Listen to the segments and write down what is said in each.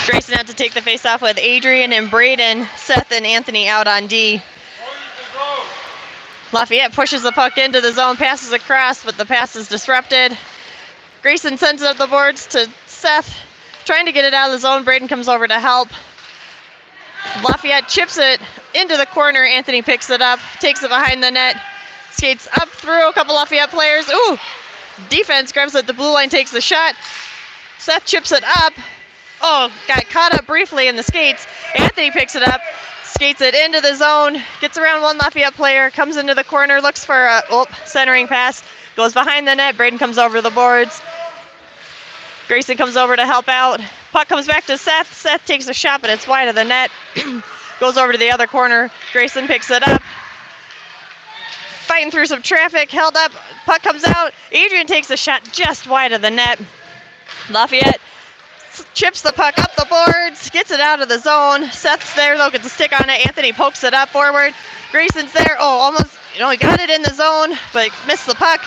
Grayson out to take the face off with Adrian and Braden. Seth and Anthony out on D. Lafayette pushes the puck into the zone, passes across, but the pass is disrupted. Grayson sends it up the boards to Seth, trying to get it out of the zone. Braden comes over to help. Lafayette chips it into the corner. Anthony picks it up, takes it behind the net, skates up through a couple Lafayette players. Ooh! Defense grabs it at the blue line, takes the shot. Seth chips it up. Oh, got caught up briefly in the skates. Anthony picks it up, skates it into the zone, gets around one Lafayette player, comes into the corner, looks for a centering pass, goes behind the net. Braden comes over the boards. Grayson comes over to help out. Puck comes back to Seth. Seth takes a shot, but it's wide of the net. Goes over to the other corner. Grayson picks it up. Fighting through some traffic, held up. Puck comes out. Adrian takes a shot just wide of the net. Lafayette chips the puck up the boards, gets it out of the zone. Seth's there, though, gets a stick on it. Anthony pokes it up forward. Grayson's there. Oh, almost, he got it in the zone, but missed the puck.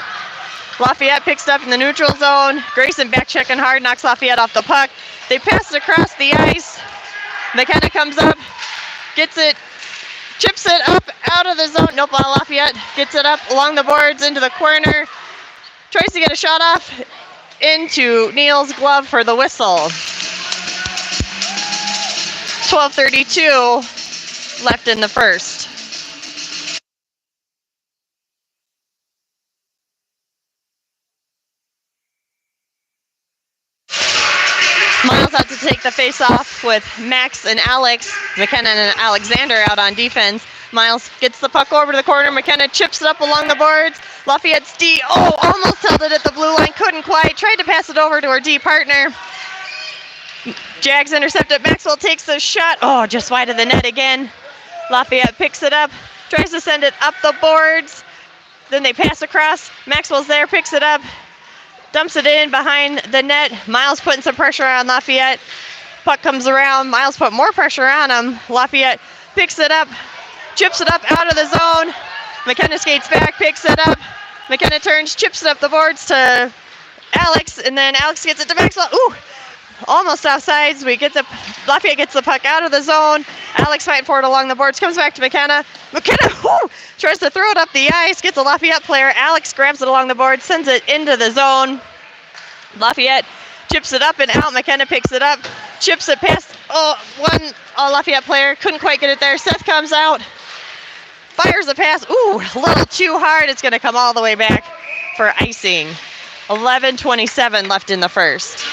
Lafayette picks it up in the neutral zone. Grayson back checking hard, knocks Lafayette off the puck. They pass it across the ice. McKenna comes up, gets it, chips it up out of the zone. Nope, Lafayette gets it up along the boards into the corner. Tries to get a shot off into Neal's glove for the whistle. 12:32 left in the first. Miles out to take the face off with Max and Alex. McKenna and Alexander out on defense. Miles gets the puck over to the corner. McKenna chips it up along the boards. Lafayette's D, almost held it at the blue line. Couldn't quite. Tried to pass it over to her D partner. Jags intercepted. Maxwell takes the shot. Just wide of the net again. Lafayette picks it up. Tries to send it up the boards. Then they pass across. Maxwell's there, picks it up. Dumps it in behind the net. Miles putting some pressure on Lafayette. Puck comes around. Miles put more pressure on him. Lafayette picks it up. Chips it up out of the zone. McKenna skates back, picks it up. McKenna turns, chips it up the boards to Alex, and then Alex gets it to Maxwell. Ooh, almost offsides. Lafayette gets the puck out of the zone. Alex fighting for it along the boards, comes back to McKenna. McKenna tries to throw it up the ice, gets a Lafayette player. Alex grabs it along the board, sends it into the zone. Lafayette chips it up and out. McKenna picks it up, chips it past one Lafayette player. Couldn't quite get it there. Seth comes out, fires a pass. Ooh, a little too hard. It's going to come all the way back for icing. 11:27 left in the first.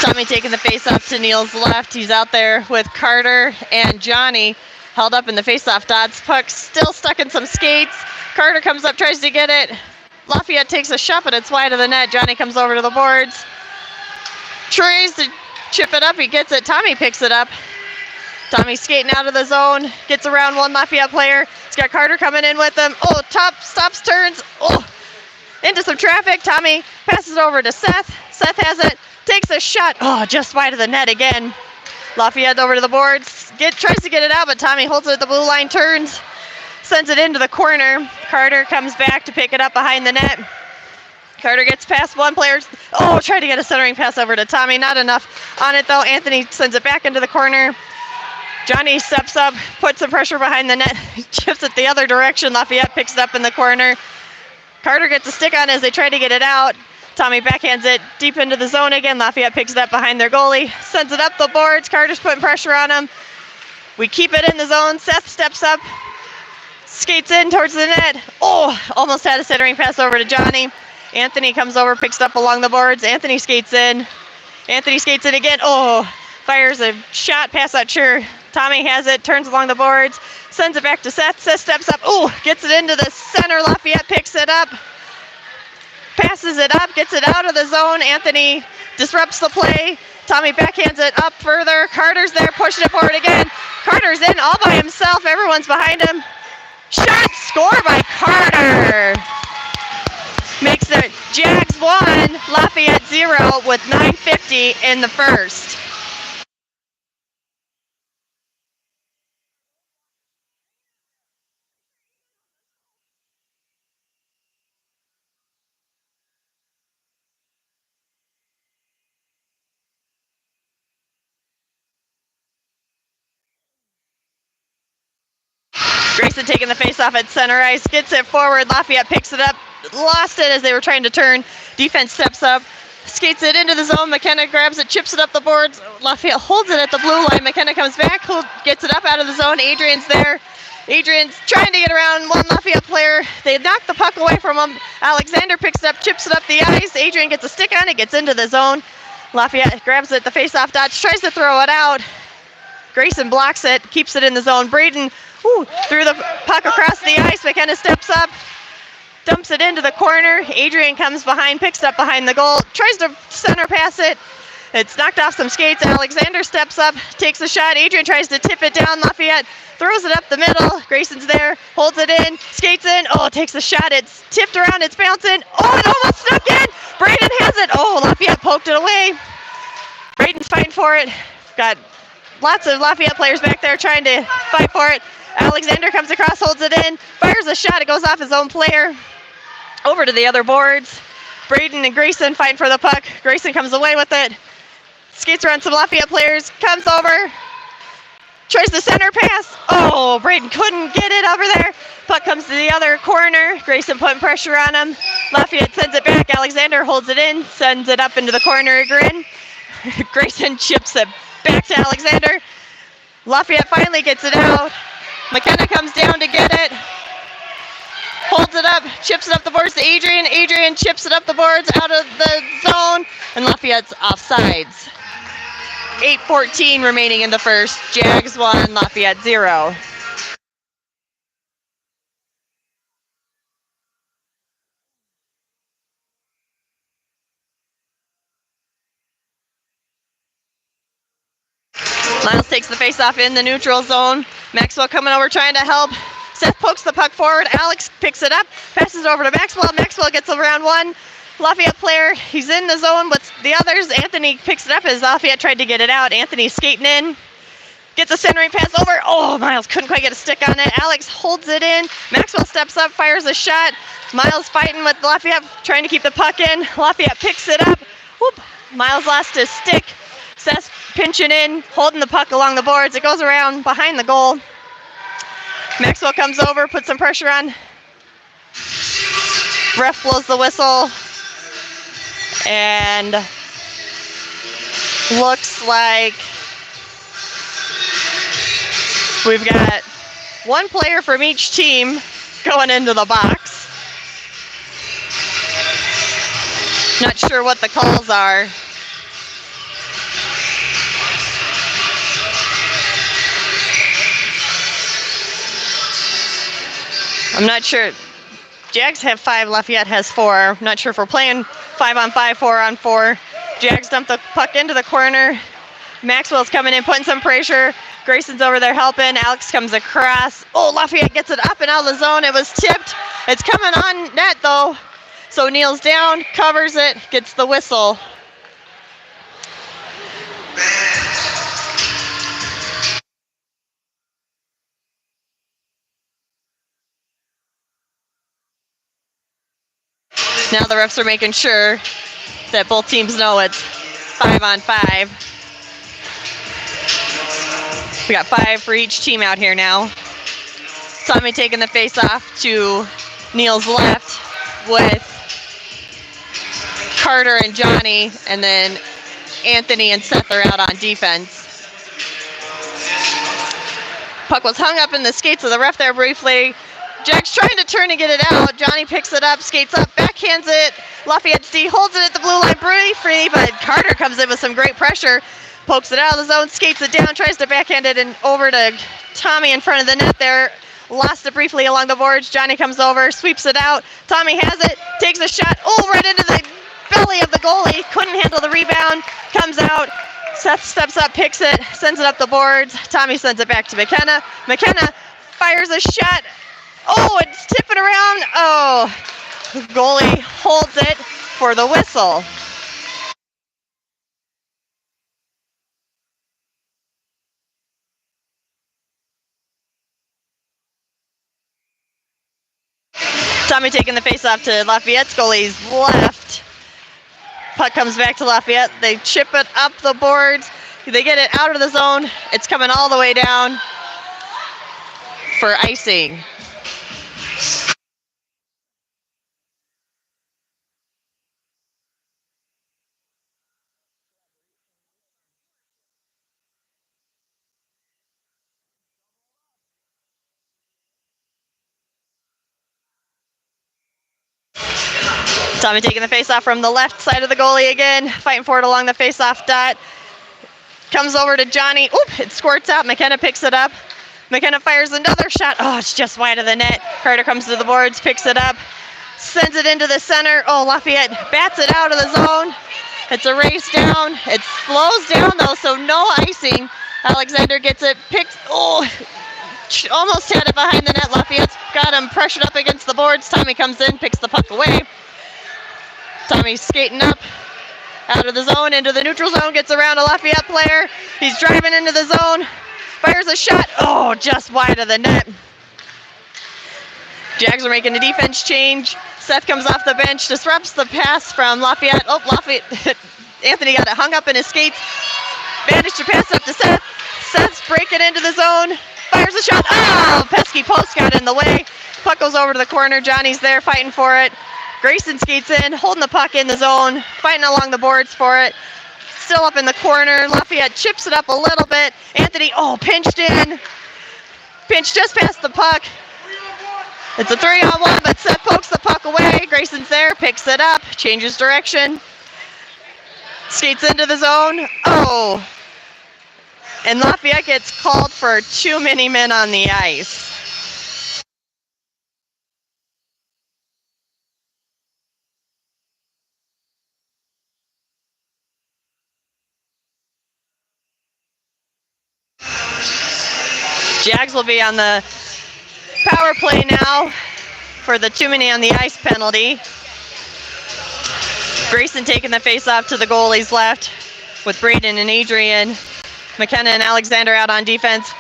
Tommy taking the face-off to Neal's left. He's out there with Carter and Johnny. Held up in the face-off dots. Puck still stuck in some skates. Carter comes up, tries to get it. Lafayette takes a shot, but it's wide of the net. Johnny comes over to the boards. Tries to chip it up. He gets it. Tommy picks it up. Tommy skating out of the zone. Gets around one Lafayette player. He's got Carter coming in with him. Stops, turns. Into some traffic. Tommy passes it over to Seth. Seth has it. Takes a shot. Just wide of the net again. Lafayette over to the boards. Tries to get it out, but Tommy holds it at the blue line, turns, sends it into the corner. Carter comes back to pick it up behind the net. Carter gets past one player. Tried to get a centering pass over to Tommy. Not enough on it, though. Anthony sends it back into the corner. Johnny steps up, puts some pressure behind the net, chips it the other direction. Lafayette picks it up in the corner. Carter gets a stick on as they try to get it out. Tommy backhands it deep into the zone again. Lafayette picks it up behind their goalie, sends it up the boards. Carter's putting pressure on him. We keep it in the zone. Seth steps up, skates in towards the net. Almost had a centering pass over to Johnny. Anthony comes over, picks it up along the boards. Anthony skates in. Anthony skates in again. Fires a shot, pass not sure. Tommy has it, turns along the boards, sends it back to Seth. Seth steps up, gets it into the center. Lafayette picks it up. Passes it up, gets it out of the zone. Anthony disrupts the play. Tommy backhands it up further. Carter's there, pushing it forward again. Carter's in all by himself. Everyone's behind him. Shot, score by Carter. Makes the Jags 1, 1, Lafayette 0 with 9:50 in the first. Grayson taking the face-off at center ice, gets it forward. Lafayette picks it up, lost it as they were trying to turn. Defense steps up, skates it into the zone. McKenna grabs it, chips it up the boards. Lafayette holds it at the blue line. McKenna comes back, gets it up out of the zone. Adrian's there. Adrian's trying to get around one Lafayette player. They knock the puck away from him. Alexander picks it up, chips it up the ice. Adrian gets a stick on it, gets into the zone. Lafayette grabs it, the face-off dodge, tries to throw it out. Grayson blocks it, keeps it in the zone. Braden threw the puck across the ice. McKenna steps up, dumps it into the corner. Adrian comes behind, picks it up behind the goal, tries to center pass it. It's knocked off some skates. Alexander steps up, takes a shot. Adrian tries to tip it down. Lafayette throws it up the middle. Grayson's there, holds it in, skates in. Oh, takes a shot. It's tipped around, it's bouncing. Oh, it almost snuck in. Braden has it. Oh, Lafayette poked it away. Braden's fighting for it. Got lots of Lafayette players back there trying to fight for it. Alexander comes across, holds it in, fires a shot. It goes off his own player. Over to the other boards. Braden and Grayson fighting for the puck. Grayson comes away with it. Skates around some Lafayette players. Comes over. Tries the center pass. Oh, Braden couldn't get it over there. Puck comes to the other corner. Grayson putting pressure on him. Lafayette sends it back. Alexander holds it in, sends it up into the corner again. Grayson chips it back to Alexander. Lafayette finally gets it out. McKenna comes down to get it. Holds it up, chips it up the boards to Adrian. Adrian chips it up the boards out of the zone. And Lafayette's offsides. 8:14 remaining in the first. Jags 1, Lafayette 0. Miles takes the faceoff in the neutral zone. Maxwell coming over trying to help. Seth pokes the puck forward. Alex picks it up, passes over to Maxwell. Maxwell gets around one Lafayette player. He's in the zone with the others. Anthony picks it up as Lafayette tried to get it out. Anthony skating in. Gets a centering pass over. Oh, Miles couldn't quite get a stick on it. Alex holds it in. Maxwell steps up, fires a shot. Miles fighting with Lafayette, trying to keep the puck in. Lafayette picks it up. Whoop. Miles lost his stick. Seth pinching in, holding the puck along the boards. It goes around behind the goal. Maxwell comes over, puts some pressure on. Ref blows the whistle. And looks like we've got one player from each team going into the box. Not sure what the calls are. I'm not sure. Jags have 5, Lafayette has 4. I'm not sure if we're playing 5-on-5, 4-on-4. Jags dump the puck into the corner. Maxwell's coming in, putting some pressure. Grayson's over there helping. Alex comes across. Oh, Lafayette gets it up and out of the zone. It was tipped. It's coming on net, though. So kneels down, covers it, gets the whistle. Now the refs are making sure that both teams know it's 5-on-5. We got 5 for each team out here now. Tommy taking the face off to Neil's left with Carter and Johnny, and then Anthony and Seth are out on defense. Puck was hung up in the skates of the ref there briefly. Jack's trying to turn and get it out. Johnny picks it up, skates up, backhands it. Lafayette C holds it at the blue line briefly, but Carter comes in with some great pressure. Pokes it out of the zone, skates it down, tries to backhand it and over to Tommy in front of the net there. Lost it briefly along the boards. Johnny comes over, sweeps it out. Tommy has it, takes a shot. Oh, right into the belly of the goalie. Couldn't handle the rebound. Comes out. Seth steps up, picks it, sends it up the boards. Tommy sends it back to McKenna. McKenna fires a shot. Oh, it's tipping around. Oh, the goalie holds it. for the whistle. Tommy taking the face-off to Lafayette's goalie's left. Puck comes back to Lafayette. They chip it up the boards. They get it out of the zone. It's coming all the way down for icing. Tommy taking the face-off from the left side of the goalie again, fighting for it along the face-off dot. Comes over to Johnny. Oop, it squirts out. McKenna picks it up. McKenna fires another shot. Oh, it's just wide of the net. Carter comes to the boards, picks it up, sends it into the center. Oh, Lafayette bats it out of the zone. It's a race down. It slows down, though, so no icing. Alexander gets it picked. Oh, almost had it behind the net. Lafayette's got him pressured up against the boards. Tommy comes in, picks the puck away. Tommy's skating up out of the zone into the neutral zone, gets around a Lafayette player. He's driving into the zone, fires a shot. Oh, just wide of the net. Jags are making a defense change. Seth comes off the bench, disrupts the pass from Lafayette. Oh, Lafayette, Anthony got it hung up in his skates. Managed to pass up to Seth. Seth's breaking into the zone, fires a shot. Oh, pesky post got in the way. Puck goes over to the corner. Johnny's there fighting for it. Grayson skates in, holding the puck in the zone, fighting along the boards for it. Still up in the corner. Lafayette chips it up a little bit. Anthony, pinched in. Pinched just past the puck. It's a 3-on-1, but Seth pokes the puck away. Grayson's there, picks it up, changes direction. Skates into the zone. Oh. And Lafayette gets called for too many men on the ice. Jags will be on the power play now for the too many on the ice penalty. Grayson taking the face-off to the goalie's left with Braden and Adrian. McKenna and Alexander out on defense.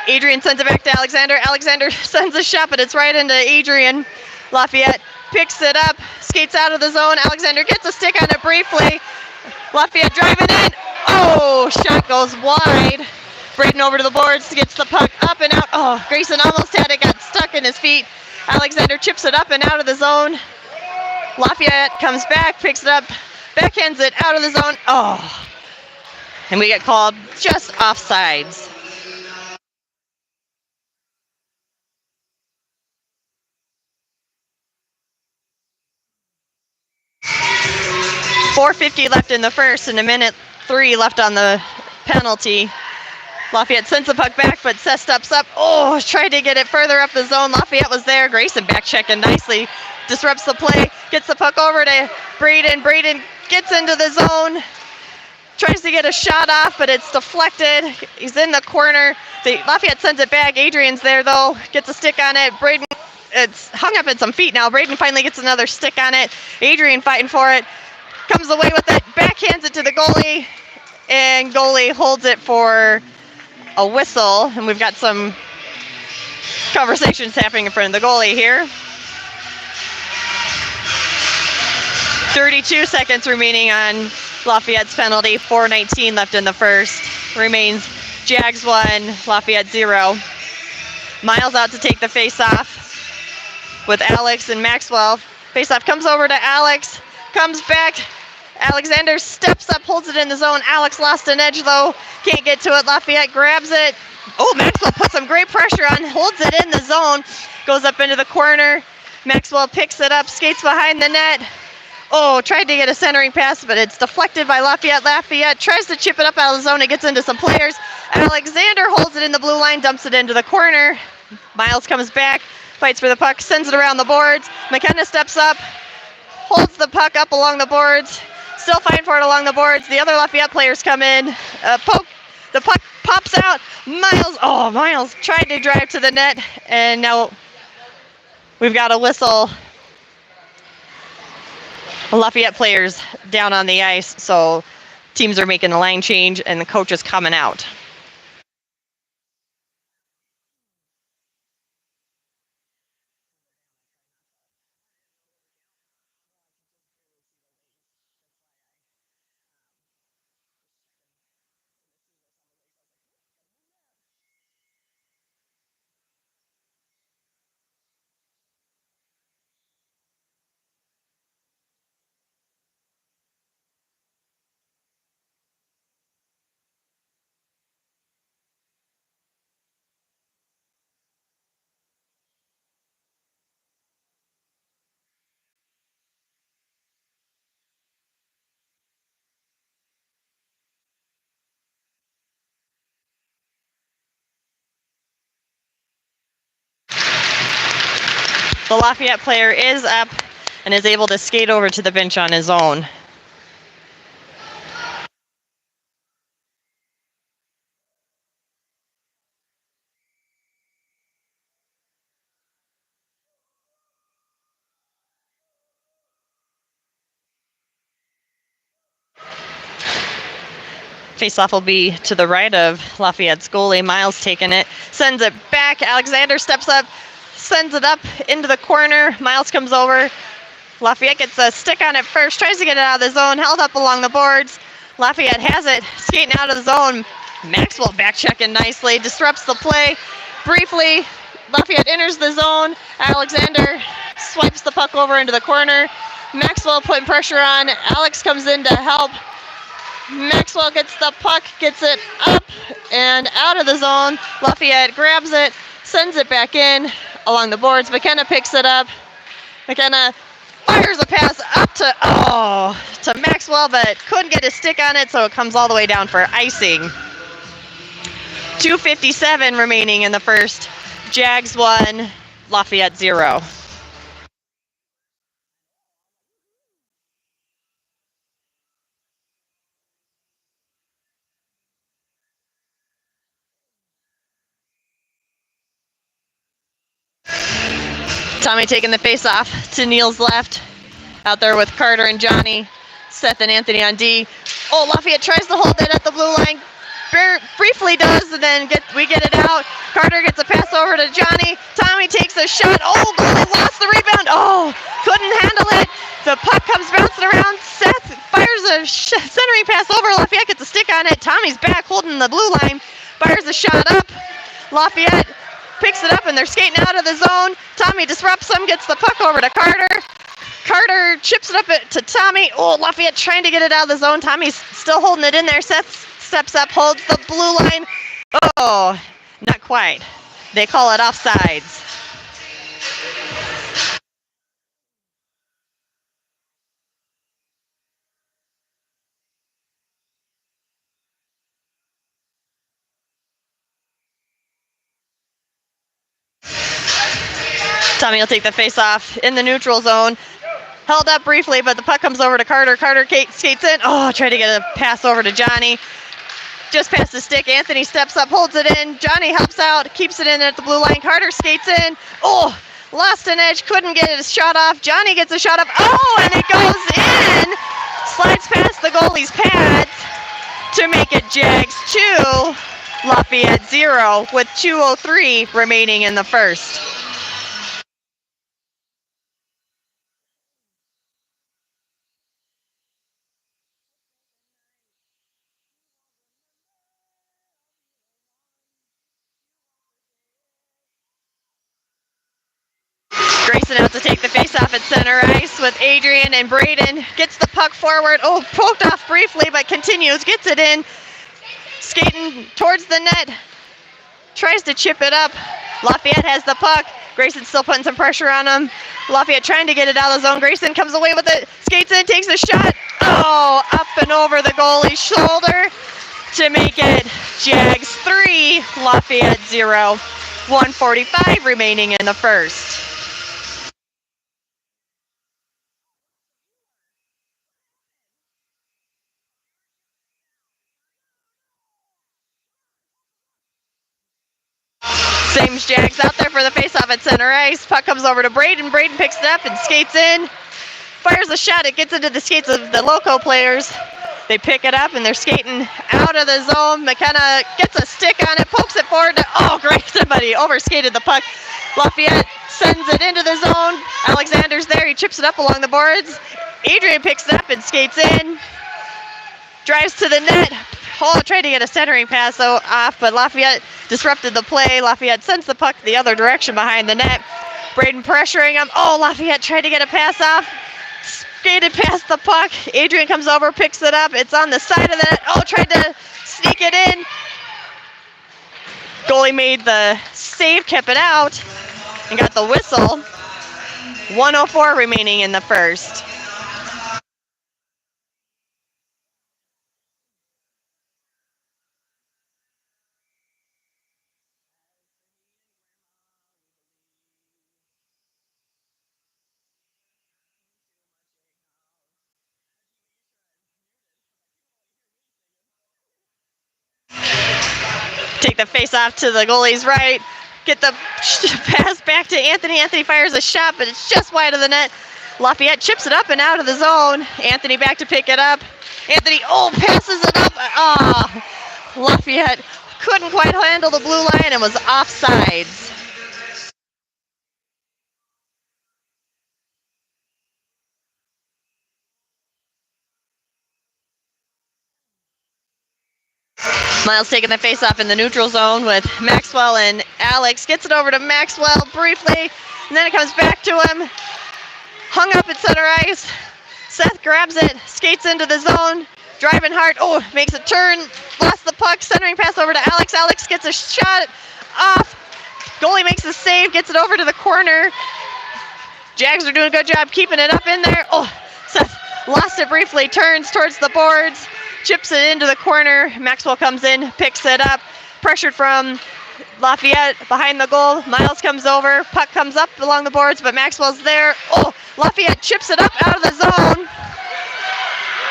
Adrian sends it back to Alexander. Alexander sends a shot, but it's right into Adrian. Lafayette picks it up, skates out of the zone. Alexander gets a stick on it briefly. Lafayette driving in. Oh, shot goes wide. Braden over to the boards, gets the puck up and out. Oh, Grayson almost had it, got stuck in his feet. Alexander chips it up and out of the zone. Lafayette comes back, picks it up, backhands it out of the zone. Oh, and we get called just offsides. .450 left in the first and 1:03 left on the penalty. Lafayette sends the puck back, but Seth steps up. Oh, tried to get it further up the zone. Lafayette was there. Grayson back checking nicely. Disrupts the play. Gets the puck over to Braden. Braden gets into the zone. Tries to get a shot off, but it's deflected. He's in the corner. Lafayette sends it back. Adrian's there, though. Gets a stick on it. Braden, it's hung up in some feet now. Braden finally gets another stick on it. Adrian fighting for it. Comes away with it. Backhands it to the goalie. And goalie holds it for a whistle, and we've got some conversations happening in front of the goalie here. 32 seconds remaining on Lafayette's penalty. 4:19 left in the first. Remains Jags 1, Lafayette 0. Miles out to take the face-off with Alex and Maxwell. Face-off comes over to Alex, comes back. Alexander steps up, holds it in the zone. Alex lost an edge, though. Can't get to it. Lafayette grabs it. Oh, Maxwell puts some great pressure on, holds it in the zone. Goes up into the corner. Maxwell picks it up, skates behind the net. Oh, tried to get a centering pass, but it's deflected by Lafayette. Lafayette tries to chip it up out of the zone. It gets into some players. Alexander holds it in the blue line, dumps it into the corner. Miles comes back, fights for the puck, sends it around the boards. McKenna steps up, holds the puck up along the boards. Still fighting for it along the boards. The other Lafayette players come in. The puck pops out. Miles tried to drive to the net, and now we've got a whistle Lafayette players down on the ice, so teams are making a line change and the coach is coming out. The Lafayette player is up and is able to skate over to the bench on his own. Faceoff will be to the right of Lafayette's goalie. Miles taking it, sends it back. Alexander steps up, sends it up into the corner. Miles comes over. Lafayette gets a stick on it first, tries to get it out of the zone, held up along the boards. Lafayette has it, skating out of the zone. Maxwell back checking nicely, disrupts the play. Briefly, Lafayette enters the zone. Alexander swipes the puck over into the corner. Maxwell putting pressure on. Alex comes in to help. Maxwell gets the puck, gets it up and out of the zone. Lafayette grabs it, sends it back in along the boards. McKenna picks it up. McKenna fires a pass up to Maxwell, but couldn't get his stick on it, so it comes all the way down for icing. 2:57 remaining in the first. Jags 1, Lafayette 0. Tommy taking the face off to Neil's left. Out there with Carter and Johnny. Seth and Anthony on D. Oh, Lafayette tries to hold it at the blue line. Briefly does, and then we get it out. Carter gets a pass over to Johnny. Tommy takes a shot. Oh, goalie lost the rebound. Oh, couldn't handle it. The puck comes bouncing around. Seth fires a centering pass over. Lafayette gets a stick on it. Tommy's back holding the blue line. Fires a shot up. Lafayette picks it up, and they're skating out of the zone. Tommy disrupts them, gets the puck over to Carter. Carter chips it up to Tommy. Oh, Lafayette trying to get it out of the zone. Tommy's still holding it in there. Seth steps up, holds the blue line. Oh, not quite. They call it offsides. Tommy will take the face off in the neutral zone. Held up briefly, but the puck comes over to Carter. Carter skates in. Oh, tried to get a pass over to Johnny. Just past the stick. Anthony steps up, holds it in. Johnny helps out, keeps it in at the blue line. Carter skates in. Oh, lost an edge, couldn't get his shot off. Johnny gets a shot up. Oh, and it goes in. Slides past the goalie's pads to make it Jags 2, Lafayette 0, with 2:03 remaining in the first. Grayson out to take the face-off at center ice with Adrian and Braden. Gets the puck forward. Oh, poked off briefly, but continues. Gets it in. Skating towards the net. Tries to chip it up. Lafayette has the puck. Grayson's still putting some pressure on him. Lafayette trying to get it out of the zone. Grayson comes away with it. Skates in, takes a shot. Oh, up and over the goalie's shoulder to make it Jags 3, Lafayette 0. 1:45 remaining in the first. Same Jags out there for the faceoff at center ice. Puck comes over to Braden. Braden picks it up and skates in. fires a shot. It gets into the skates of the Loco players. They pick it up and they're skating out of the zone. McKenna gets a stick on it, pokes it forward. Oh, great, somebody overskated the puck. Lafayette sends it into the zone. Alexander's there, he chips it up along the boards. Adrian picks it up and skates in. Drives to the net. Oh, tried to get a centering pass off, but Lafayette disrupted the play. Lafayette sends the puck the other direction behind the net. Braden pressuring him. Oh, Lafayette tried to get a pass off. Skated past the puck. Adrian comes over, picks it up. It's on the side of the net. Oh, tried to sneak it in. Goalie made the save, kept it out, and got the whistle. 1:04 remaining in the first. Take the face off to the goalie's right. Get the pass back to Anthony. Anthony fires a shot, but it's just wide of the net. Lafayette chips it up and out of the zone. Anthony back to pick it up. Anthony, passes it up. Lafayette couldn't quite handle the blue line and was offsides. Miles taking the face-off in the neutral zone with Maxwell and Alex. Gets it over to Maxwell briefly, and then it comes back to him. Hung up at center ice. Seth grabs it, skates into the zone, driving hard. Oh, makes a turn, lost the puck, centering pass over to Alex. Alex gets a shot off. Goalie makes the save, gets it over to the corner. Jags are doing a good job keeping it up in there. Oh, Seth lost it briefly, turns towards the boards. Chips it into the corner. Maxwell comes in, picks it up. Pressured from Lafayette behind the goal. Miles comes over. Puck comes up along the boards, but Maxwell's there. Oh, Lafayette chips it up out of the zone.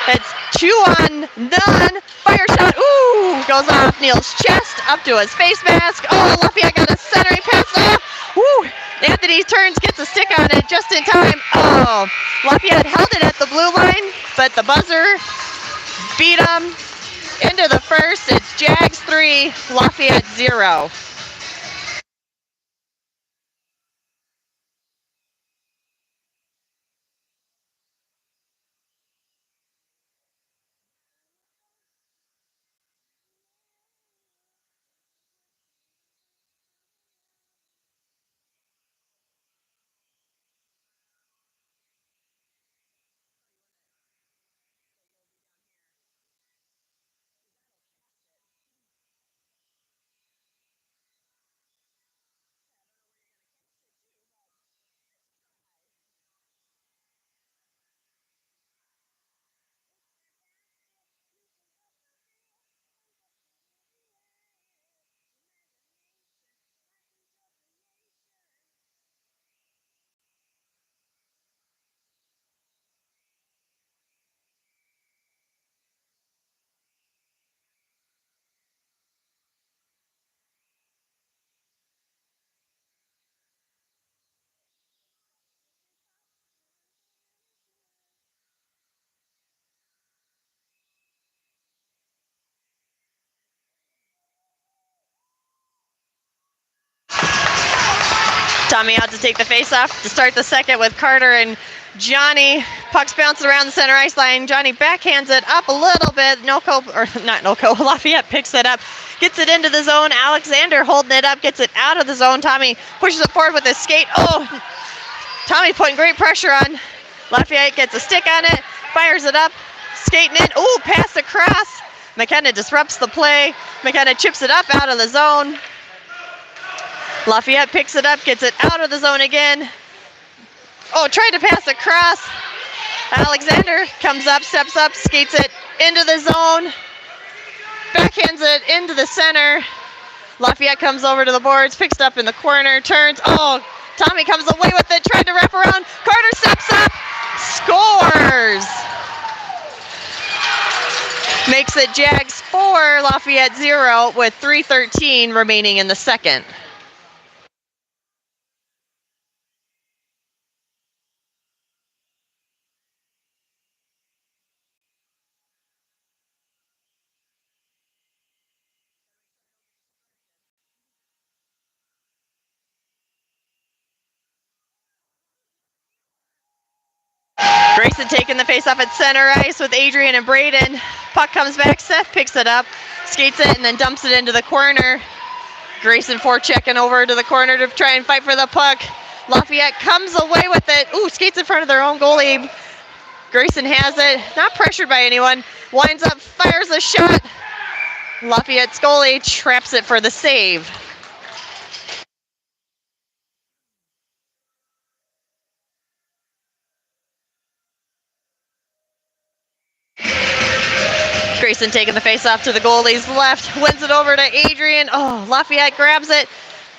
It's 2-on-none. Fire shot. Ooh, goes off Neal's chest, up to his face mask. Oh, Lafayette got a centering pass off. Woo. Anthony turns, gets a stick on it just in time. Oh, Lafayette held it at the blue line, but the buzzer beat them into the first. It's Jags 3, Lafayette 0. Tommy out to take the face-off to start the second with Carter and Johnny. Puck's bouncing around the center ice line. Johnny backhands it up a little bit. Lafayette picks it up, gets it into the zone. Alexander holding it up, gets it out of the zone. Tommy pushes it forward with his skate. Oh, Tommy putting great pressure on. Lafayette gets a stick on it, fires it up, skating in. Oh, pass across. McKenna disrupts the play. McKenna chips it up out of the zone. Lafayette picks it up, gets it out of the zone again. Oh, tried to pass across. Alexander comes up, steps up, skates it into the zone. Backhands it into the center. Lafayette comes over to the boards, picks it up in the corner, turns. Oh, Tommy comes away with it, tried to wrap around. Carter steps up, scores. Makes it Jags 4, Lafayette 0 with 3:13 remaining in the second. Grayson taking the face off at center ice with Adrian and Braden. Puck comes back, Seth picks it up, skates it, and then dumps it into the corner. Grayson forechecking over to the corner to try and fight for the puck. Lafayette comes away with it. Ooh, skates in front of their own goalie. Grayson has it, not pressured by anyone. Winds up, fires a shot. Lafayette's goalie traps it for the save. Grayson taking the face off to the goalie's left, wins it over to Adrian. Oh, Lafayette grabs it,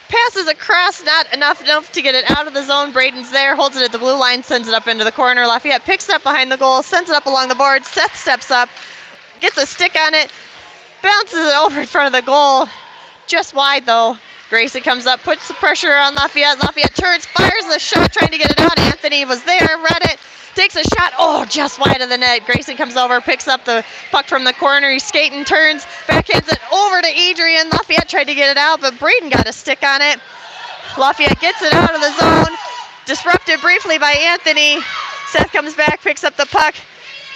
passes across, not enough to get it out of the zone. Braden's there, holds it at the blue line, sends it up into the corner. Lafayette picks it up behind the goal, sends it up along the board. Seth steps up, gets a stick on it, bounces it over in front of the goal. Just wide though. Grayson comes up, puts the pressure on Lafayette. Lafayette turns, fires the shot, trying to get it out. Anthony was there, read it, takes a shot. Oh, just wide of the net. Grayson comes over, picks up the puck from the corner. He's skating, turns, backhands it over to Adrian. Lafayette tried to get it out, but Braden got a stick on it. Lafayette gets it out of the zone. Disrupted briefly by Anthony. Seth comes back, picks up the puck,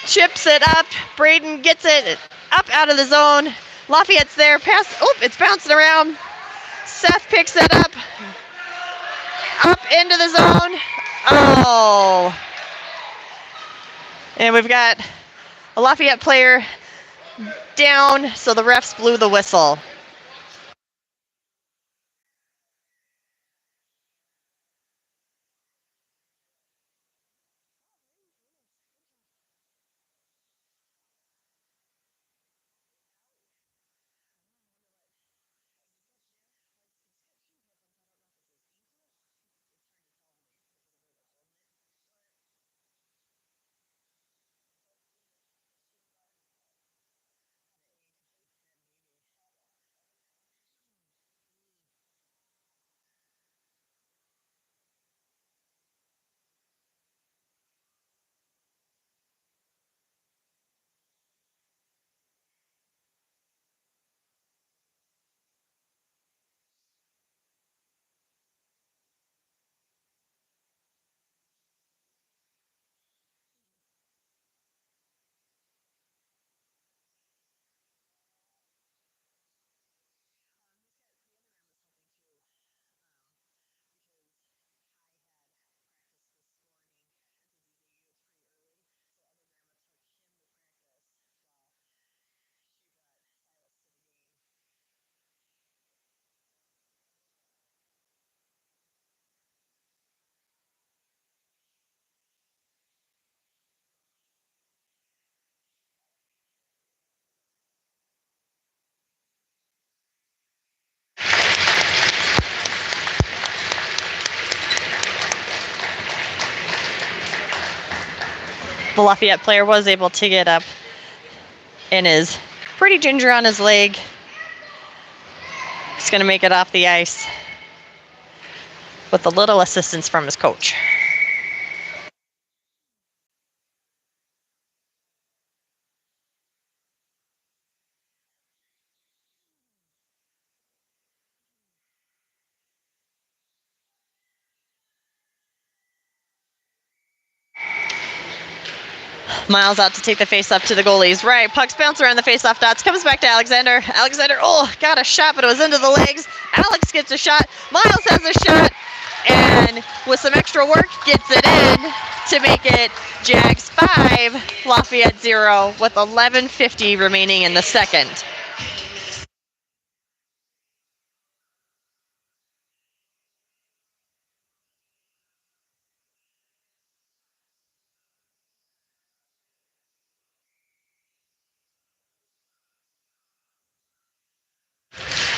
chips it up. Braden gets it up out of the zone. Lafayette's there, pass. Oh, it's bouncing around. Seth picks it up into the zone. Oh. And we've got a Lafayette player down, so the refs blew the whistle. The Lafayette player was able to get up and is pretty ginger on his leg. He's going to make it off the ice with a little assistance from his coach. Miles out to take the face up to the goalie's right. Pucks bounce around the face-off dots. Comes back to Alexander. Alexander, oh, got a shot, but it was into the legs. Alex gets a shot. Miles has a shot. And with some extra work, gets it in to make it Jags 5, Lafayette 0, with 11:50 remaining in the second.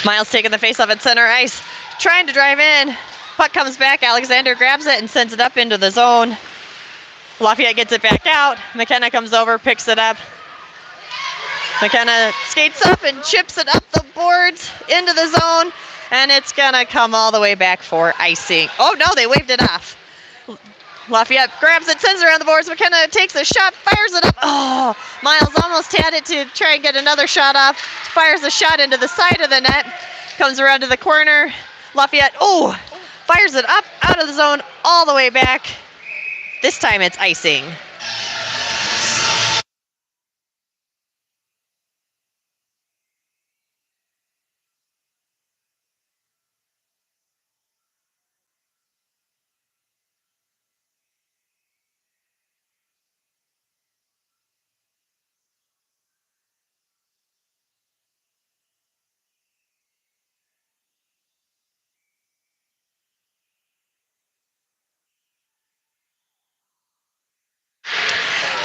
Miles taking the face off at center ice, trying to drive in. Puck comes back. Alexander grabs it and sends it up into the zone. Lafayette gets it back out. McKenna comes over, picks it up. McKenna skates up and chips it up the boards into the zone, and it's gonna come all the way back for icing. Oh no, they waved it off. Lafayette grabs it, sends it around the boards. McKenna takes a shot, fires it up. Oh, Miles almost had it to try and get another shot off. Fires a shot into the side of the net. Comes around to the corner. Lafayette, oh, fires it up out of the zone all the way back. This time it's icing.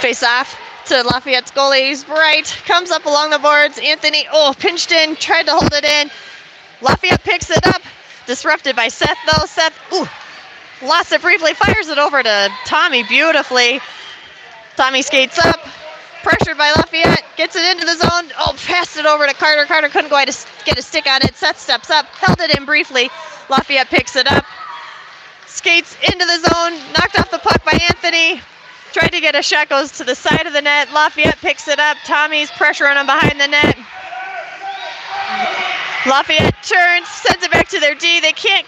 Face off to Lafayette's goalie's right. Comes up along the boards. Anthony, pinched in, tried to hold it in. Lafayette picks it up. Disrupted by Seth, though. Seth, lost it briefly. Fires it over to Tommy beautifully. Tommy skates up. Pressured by Lafayette. Gets it into the zone. Passed it over to Carter. Carter couldn't quite get a stick on it. Seth steps up. Held it in briefly. Lafayette picks it up. Skates into the zone. Knocked off the puck by Anthony. Tried to get a shot. Goes to the side of the net. Lafayette picks it up. Tommy's pressuring him behind the net. Lafayette turns. Sends it back to their D. They can't...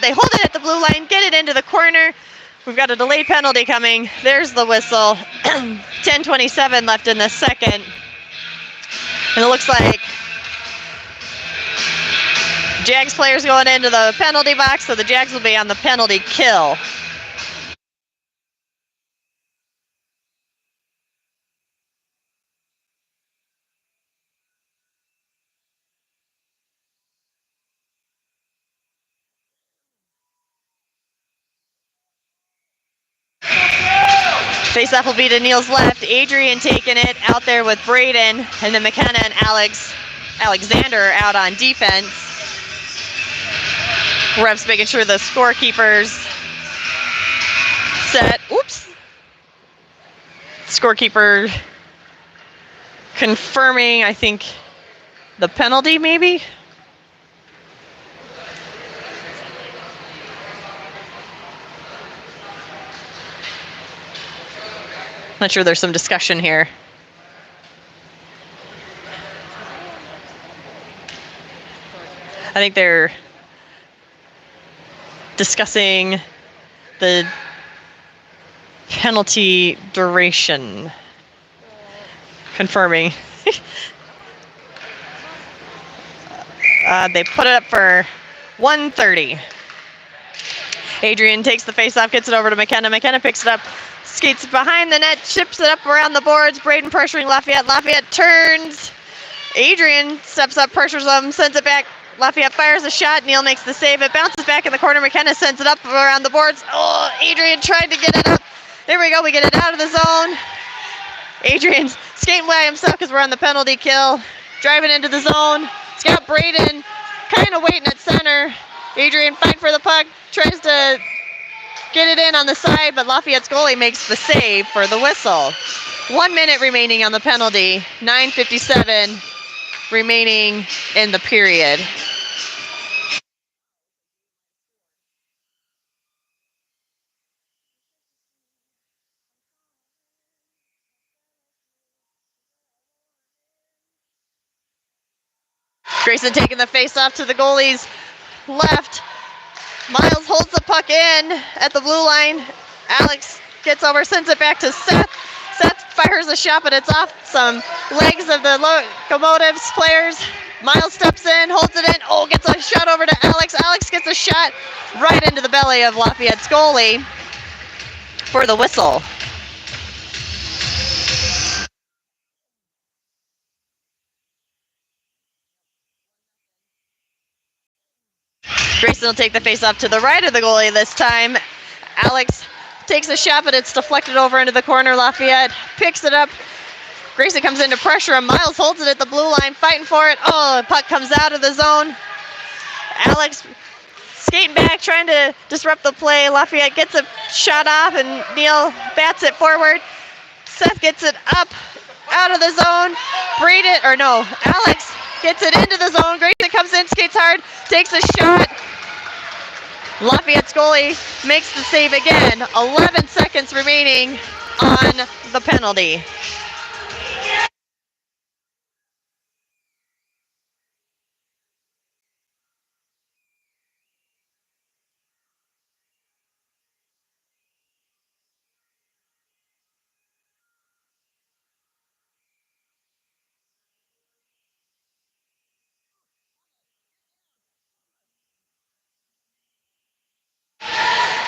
they hold it at the blue line. Get it into the corner. We've got a delayed penalty coming. There's the whistle. 10:27 left in the second. And it looks like Jags players going into the penalty box, so the Jags will be on the penalty kill. Faceoff will be to Neil's left. Adrian taking it out there with Braden, and then McKenna and Alexander out on defense. Refs making sure the scorekeepers set. Scorekeeper confirming, I think, the penalty maybe? Not sure, there's some discussion here. I think they're discussing the penalty duration. Confirming. They put it up for 1:30. Adrian takes the face-off, gets it over to McKenna. McKenna picks it up. Skates behind the net, chips it up around the boards. Braden pressuring Lafayette. Lafayette turns. Adrian steps up, pressures him, sends it back. Lafayette fires a shot. Neil makes the save. It bounces back in the corner. McKenna sends it up around the boards. Adrian tried to get it up. There we go. We get it out of the zone. Adrian's skating by himself because we're on the penalty kill. Driving into the zone. It's got Braden kind of waiting at center. Adrian fight for the puck. Tries to get it in on the side, but Lafayette's goalie makes the save for the whistle. 1 minute remaining on the penalty. 9:57 remaining in the period. Grayson taking the face off to the goalie's left. Miles holds the puck in at the blue line. Alex gets over, sends it back to Seth. Seth fires a shot, but it's off some legs of the Locomotives players. Miles steps in, holds it in. Gets a shot over to Alex. Alex gets a shot right into the belly of Lafayette's goalie for the whistle. Grayson will take the face off to the right of the goalie this time. Alex takes a shot, but it's deflected over into the corner. Lafayette picks it up. Grayson comes in to pressure him. Miles holds it at the blue line, fighting for it. The puck comes out of the zone. Alex skating back, trying to disrupt the play. Lafayette gets a shot off, and Neil bats it forward. Seth gets it up out of the zone. Alex gets it into the zone. Grayson comes in, skates hard, takes a shot. Lafayette's goalie makes the save again. 11 seconds remaining on the penalty.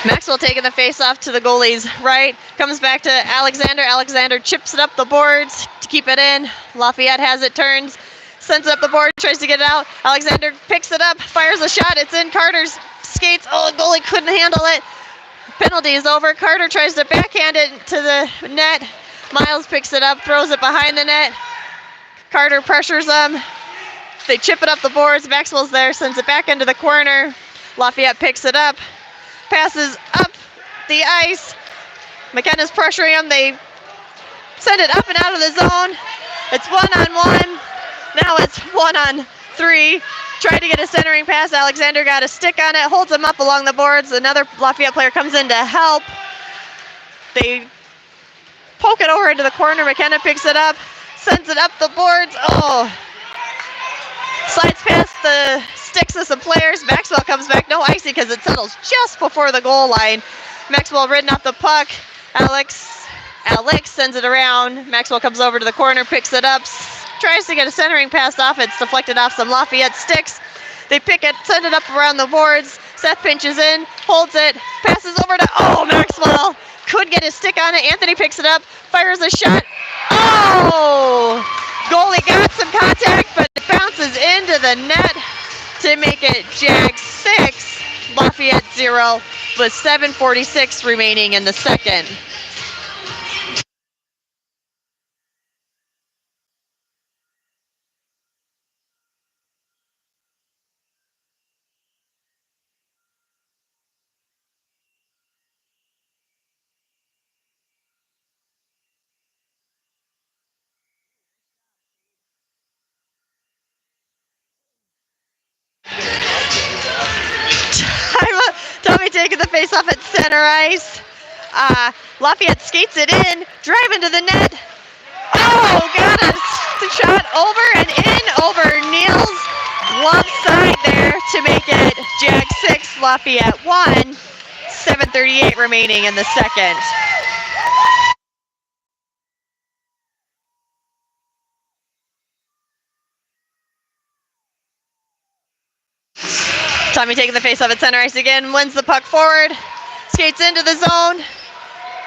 Maxwell taking the face off to the goalie's right. Comes back to Alexander. Alexander chips it up the boards to keep it in. Lafayette has it, turns, sends it up the board, tries to get it out. Alexander picks it up, fires a shot. It's in. Carter's skates. The goalie couldn't handle it. Penalty is over. Carter tries to backhand it to the net. Miles picks it up, throws it behind the net. Carter pressures them. They chip it up the boards. Maxwell's there, sends it back into the corner. Lafayette picks it up, passes up the ice. McKenna's pressuring them. They send it up and out of the zone. It's 1-on-1. Now it's 1-on-3. Tried to get a centering pass. Alexander got a stick on it, holds him up along the boards. Another Lafayette player comes in to help. They poke it over into the corner. McKenna picks it up, sends it up the boards. Oh! Slides past the sticks of some players. Maxwell comes back. No icing because it settles just before the goal line. Maxwell ridden off the puck. Alex sends it around. Maxwell comes over to the corner, picks it up, tries to get a centering pass off. It's deflected off some Lafayette sticks. They pick it, send it up around the boards. Seth pinches in, holds it, passes over to, Maxwell could get his stick on it. Anthony picks it up, fires a shot. Oh! Goalie got some contact, but it bounces into the net to make it Jags 6, Lafayette 0, with 7:46 remaining in the second. Tommy taking the face-off at center ice. Lafayette skates it in, driving to the net. Oh, got a shot over and in over Neal's glove side there to make it Jag 6, Lafayette 1. 7:38 remaining in the second. Tommy taking the face-off at center ice again, wins the puck forward, skates into the zone,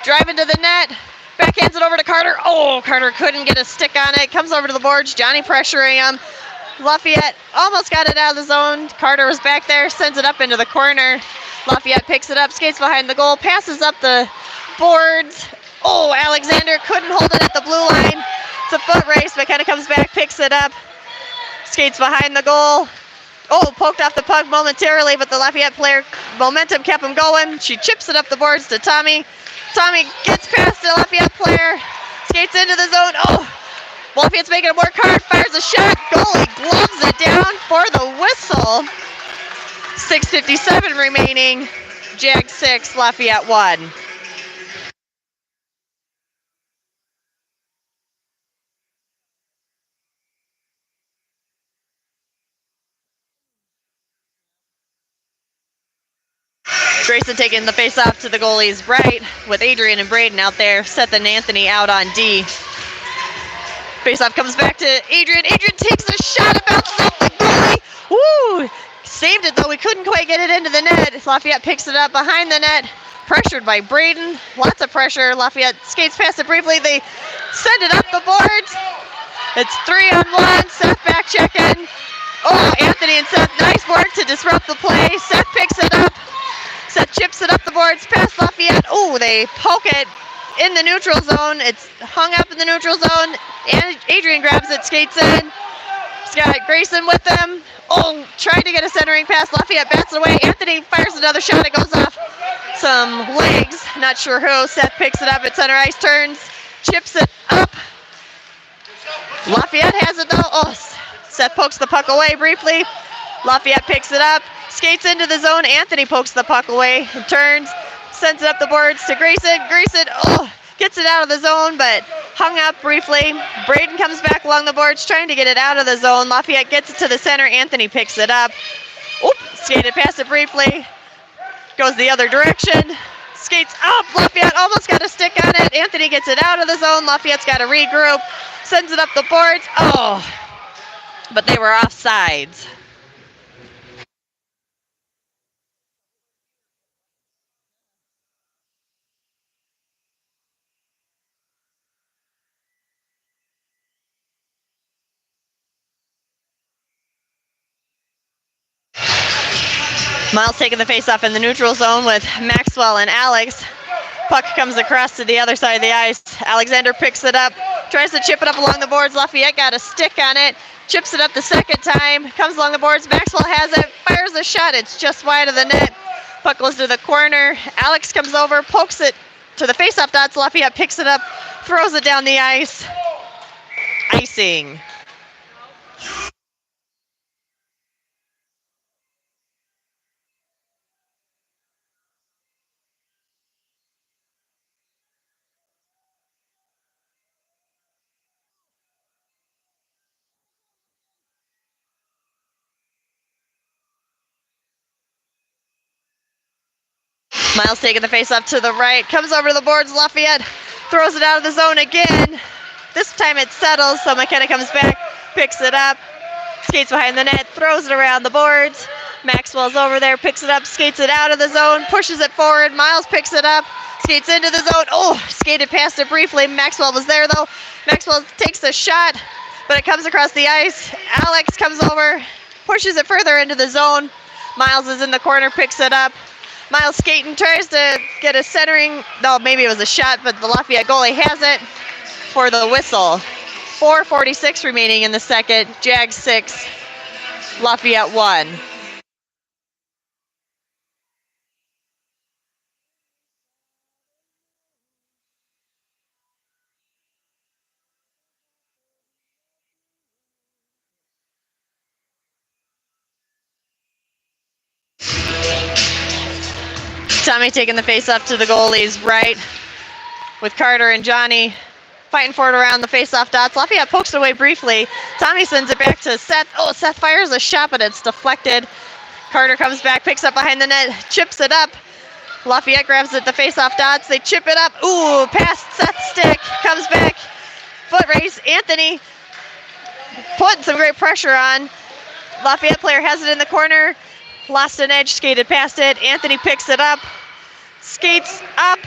driving to the net, backhands it over to Carter. Oh, Carter couldn't get a stick on it, comes over to the boards, Johnny pressuring him. Lafayette almost got it out of the zone. Carter was back there, sends it up into the corner. Lafayette picks it up, skates behind the goal, passes up the boards. Oh, Alexander couldn't hold it at the blue line. It's a foot race, but kind of comes back, picks it up, skates behind the goal. Oh, poked off the puck momentarily, but the Lafayette player momentum kept him going. She chips it up the boards to Tommy. Tommy gets past the Lafayette player, skates into the zone. Oh, Lafayette's making him work hard, fires a shot. Goalie gloves it down for the whistle. 6:57 remaining. Jag 6, Lafayette 1. Grayson taking the face-off to the goalie's right with Adrian and Braden out there. Seth and Anthony out on D. Face-off comes back to Adrian. Adrian takes a shot, it bounces off the goalie. Woo! Saved it though, we couldn't quite get it into the net. Lafayette picks it up behind the net. Pressured by Braden. Lots of pressure. Lafayette skates past it briefly. They send it up the boards. It's 3-on-1. Seth back checking. Oh, Anthony and Seth, nice work to disrupt the play. Seth picks it up. Seth chips it up the boards past Lafayette. Oh, they poke it in the neutral zone. It's hung up in the neutral zone. And Adrian grabs it, skates in. He's got Grayson with him. Oh, tried to get a centering pass. Lafayette bats it away. Anthony fires another shot. It goes off some legs. Not sure who. Seth picks it up at center ice, turns, chips it up. Lafayette has it though. Oh, Seth pokes the puck away briefly. Lafayette picks it up, skates into the zone. Anthony pokes the puck away and turns, sends it up the boards to Grayson. Grayson, gets it out of the zone, but hung up briefly. Braden comes back along the boards, trying to get it out of the zone. Lafayette gets it to the center. Anthony picks it up. Oop, skated past it briefly. Goes the other direction. Skates up. Lafayette almost got a stick on it. Anthony gets it out of the zone. Lafayette's got to regroup. Sends it up the boards. Oh, but they were offsides. Miles taking the face-off in the neutral zone with Maxwell and Alex. Puck comes across to the other side of the ice. Alexander picks it up, tries to chip it up along the boards. Lafayette got a stick on it, chips it up the second time, comes along the boards. Maxwell has it, fires a shot. It's just wide of the net. Puck goes to the corner. Alex comes over, pokes it to the faceoff dots. Lafayette picks it up, throws it down the ice. Icing. Miles taking the face up to the right, comes over to the boards. Lafayette throws it out of the zone again. This time it settles, so McKenna comes back, picks it up, skates behind the net, throws it around the boards. Maxwell's over there, picks it up, skates it out of the zone, pushes it forward. Miles picks it up, skates into the zone. Oh, skated past it briefly. Maxwell was there though. Maxwell takes the shot, but it comes across the ice. Alex comes over, pushes it further into the zone. Miles is in the corner, picks it up. Miles skating, tries to get a centering. No, maybe it was a shot, but the Lafayette goalie has it for the whistle. 4:46 remaining in the second. Jags 6, Lafayette 1. Tommy taking the face up to the goalie's right with Carter and Johnny fighting for it around the face-off dots. Lafayette pokes it away briefly. Tommy sends it back to Seth. Oh, Seth fires a shot, but it's deflected. Carter comes back, picks up behind the net, chips it up. Lafayette grabs it, the face-off dots. They chip it up. Ooh, past Seth's stick. Comes back. Foot race. Anthony putting some great pressure on. Lafayette player has it in the corner. Lost an edge, skated past it. Anthony picks it up, skates up,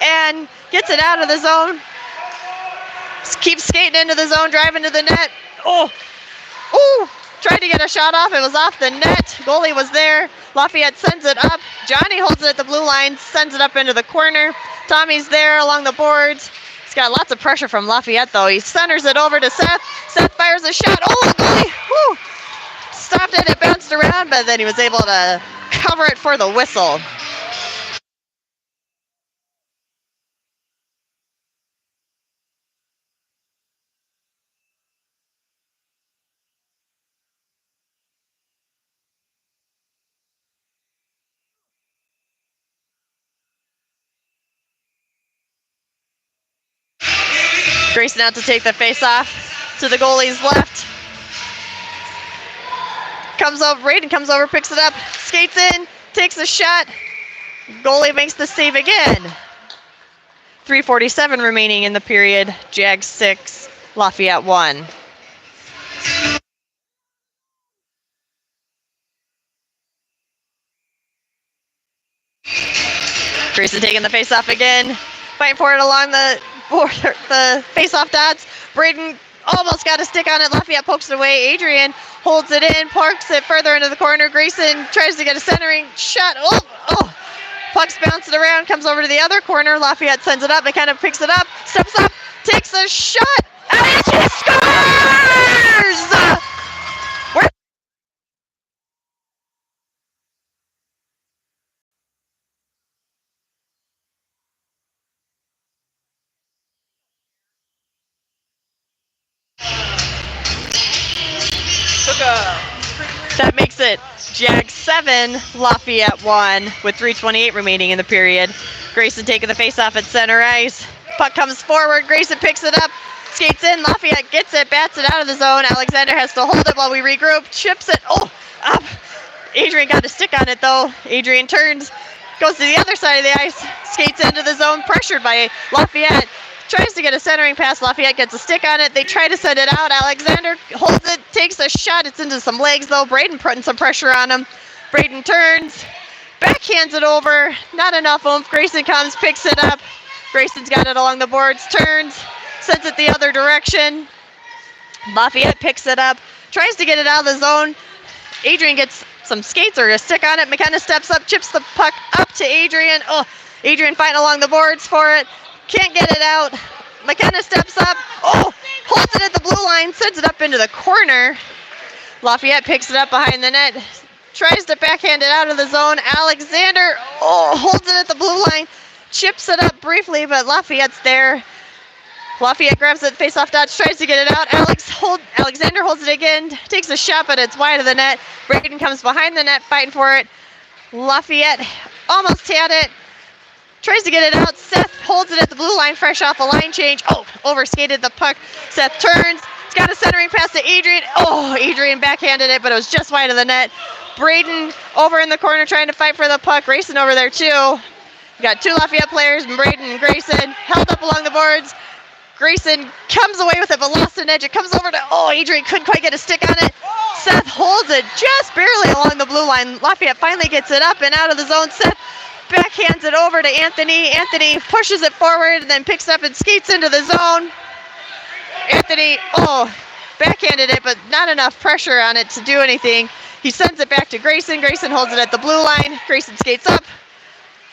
and gets it out of the zone. Keeps skating into the zone, driving to the net. Oh, tried to get a shot off. It was off the net. Goalie was there. Lafayette sends it up. Johnny holds it at the blue line, sends it up into the corner. Tommy's there along the boards. He's got lots of pressure from Lafayette, though. He centers it over to Seth. Seth fires a shot. Oh, the goalie! Woo! Stopped it, it bounced around, but then he was able to cover it for the whistle. Grayson out to take the face off to the goalie's left. Comes over, Braden comes over, picks it up, skates in, takes a shot. Goalie makes the save again. 3:47 remaining in the period. Jags 6, Lafayette 1. Grayson taking the face-off again. Fighting for it along the border, the face-off dots. Braden almost got a stick on it. Lafayette pokes it away. Adrian holds it in, parks it further into the corner. Grayson tries to get a centering shot. Oh! Puck's bouncing around, comes over to the other corner. Lafayette sends it up. It kind of picks it up, steps up, takes a shot, and she scores! That makes it Jags 7, Lafayette 1, with 3:28 remaining in the period. Grayson taking the face-off at center ice. Puck comes forward. Grayson picks it up, skates in. Lafayette gets it, bats it out of the zone. Alexander has to hold it while we regroup. Chips it. Up. Adrian got a stick on it, though. Adrian turns, goes to the other side of the ice, skates into the zone, pressured by Lafayette. Tries to get a centering pass. Lafayette gets a stick on it. They try to send it out. Alexander holds it, takes a shot. It's into some legs, though. Braden putting some pressure on him. Braden turns, backhands it over. Not enough oomph. Grayson comes, picks it up. Grayson's got it along the boards, turns, sends it the other direction. Lafayette picks it up, tries to get it out of the zone. Adrian gets some skates or a stick on it. McKenna steps up, chips the puck up to Adrian. Oh, Adrian fighting along the boards for it. Can't get it out. McKenna steps up. Oh, holds it at the blue line, sends it up into the corner. Lafayette picks it up behind the net. Tries to backhand it out of the zone. Alexander, holds it at the blue line. Chips it up briefly, but Lafayette's there. Lafayette grabs it, face-off dots, tries to get it out. Alexander holds it again, takes a shot, but it's wide of the net. Braden comes behind the net, fighting for it. Lafayette almost had it. Tries to get it out. Seth holds it at the blue line, fresh off a line change. Oh, overskated the puck. Seth turns. He's got a centering pass to Adrian. Oh, Adrian backhanded it, but it was just wide of the net. Braden over in the corner trying to fight for the puck. Grayson over there too. We got two Lafayette players, Braden and Grayson, held up along the boards. Grayson comes away with it, but lost an edge. It comes over to, Adrian couldn't quite get a stick on it. Seth holds it just barely along the blue line. Lafayette finally gets it up and out of the zone. Seth backhands it over to Anthony. Anthony pushes it forward and then picks up and skates into the zone. Anthony, backhanded it, but not enough pressure on it to do anything. He sends it back to Grayson. Grayson holds it at the blue line. Grayson skates up,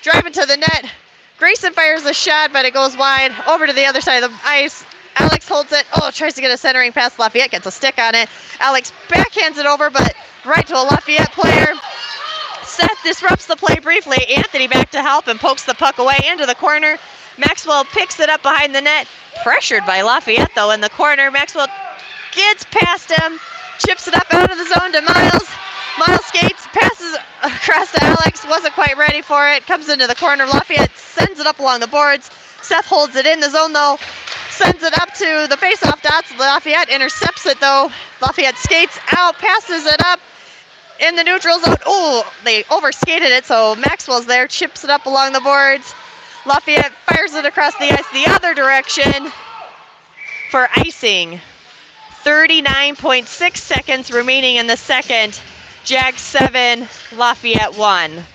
driving to the net. Grayson fires a shot, but it goes wide. Over to the other side of the ice. Alex holds it. Tries to get a centering pass. Lafayette gets a stick on it. Alex backhands it over, but right to a Lafayette player. Seth disrupts the play briefly. Anthony back to help and pokes the puck away into the corner. Maxwell picks it up behind the net. Pressured by Lafayette, though, in the corner. Maxwell gets past him. Chips it up out of the zone to Miles. Miles skates, passes across to Alex. Wasn't quite ready for it. Comes into the corner. Lafayette sends it up along the boards. Seth holds it in the zone, though. Sends it up to the face-off dots. Lafayette intercepts it, though. Lafayette skates out, passes it up in the neutral zone. They overskated it, so Maxwell's there. Chips it up along the boards. Lafayette fires it across the ice the other direction for icing. 39.6 seconds remaining in the second. Jags 7, Lafayette 1.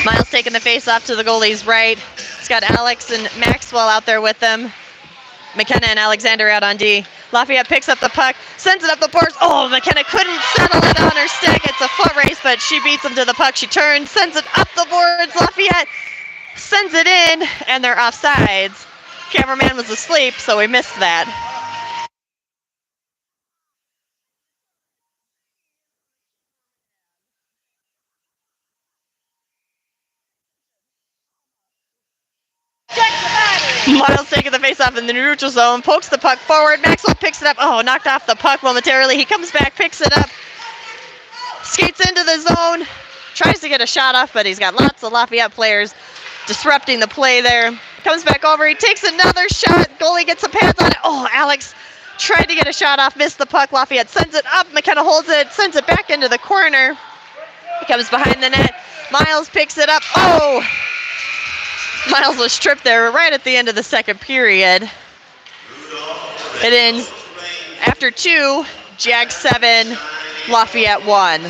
Miles taking the face off to the goalie's right. He's got Alex and Maxwell out there with them. McKenna and Alexander out on D. Lafayette picks up the puck, sends it up the boards. McKenna couldn't settle it on her stick. It's a foot race, but she beats him to the puck. She turns, sends it up the boards. Lafayette sends it in, and they're offsides. Cameraman was asleep, so we missed that. Miles taking the face off in the neutral zone, pokes the puck forward. Maxwell picks it up. Knocked off the puck momentarily. He comes back, picks it up, skates into the zone, tries to get a shot off, but he's got lots of Lafayette players disrupting the play there. Comes back over, he takes another shot. Goalie gets some pads on it. Alex tried to get a shot off, missed the puck. Lafayette sends it up. McKenna holds it, sends it back into the corner. He comes behind the net. Miles picks it up. Miles was tripped there right at the end of the second period. It ends after 2, Jags 7, Lafayette 1.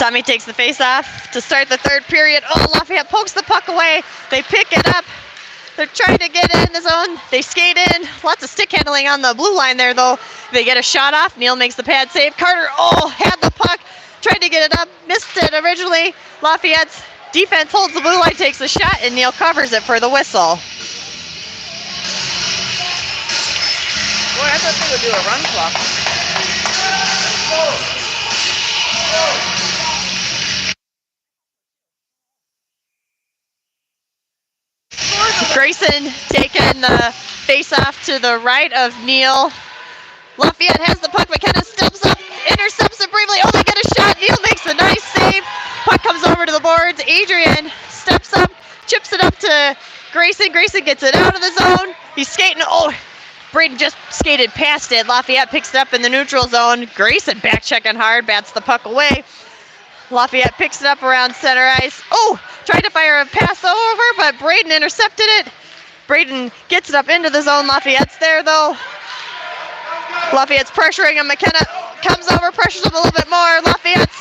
Tommy takes the face off to start the third period. Oh, Lafayette pokes the puck away. They pick it up. They're trying to get it in the zone. They skate in. Lots of stick handling on the blue line there, though. They get a shot off. Neal makes the pad save. Carter, had the puck. Tried to get it up. Missed it originally. Lafayette's defense holds the blue line, takes the shot, and Neal covers it for the whistle. Boy, I thought they would do a run clock. Grayson taking the face-off to the right of Neal. Lafayette has the puck. McKenna steps up, intercepts it briefly. Oh, they get a shot. Neal makes a nice save. Puck comes over to the boards. Adrian steps up, chips it up to Grayson. Grayson gets it out of the zone. He's skating. Oh, Braden just skated past it. Lafayette picks it up in the neutral zone. Grayson back checking hard, bats the puck away. Lafayette picks it up around center ice. Oh, tried to fire a pass over, but Braden intercepted it. Braden gets it up into the zone. Lafayette's there, though. Lafayette's pressuring him. McKenna comes over, pressures him a little bit more. Lafayette's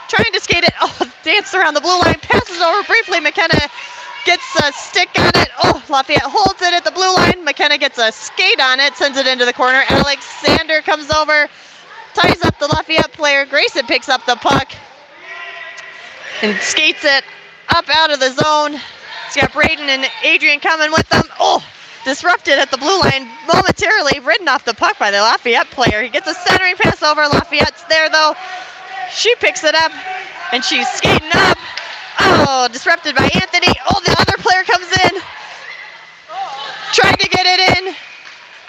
trying to skate it. Oh, danced around the blue line, passes over briefly. McKenna gets a stick on it. Oh, Lafayette holds it at the blue line. McKenna gets a skate on it, sends it into the corner. Alexander comes over, ties up the Lafayette player. Grayson picks up the puck and skates it up out of the zone. He's got Braden and Adrian coming with them. Oh, disrupted at the blue line, momentarily ridden off the puck by the Lafayette player. He gets a centering pass over. Lafayette's there, though. She picks it up, and she's skating up. Oh, disrupted by Anthony. Oh, the other player comes in, trying to get it in.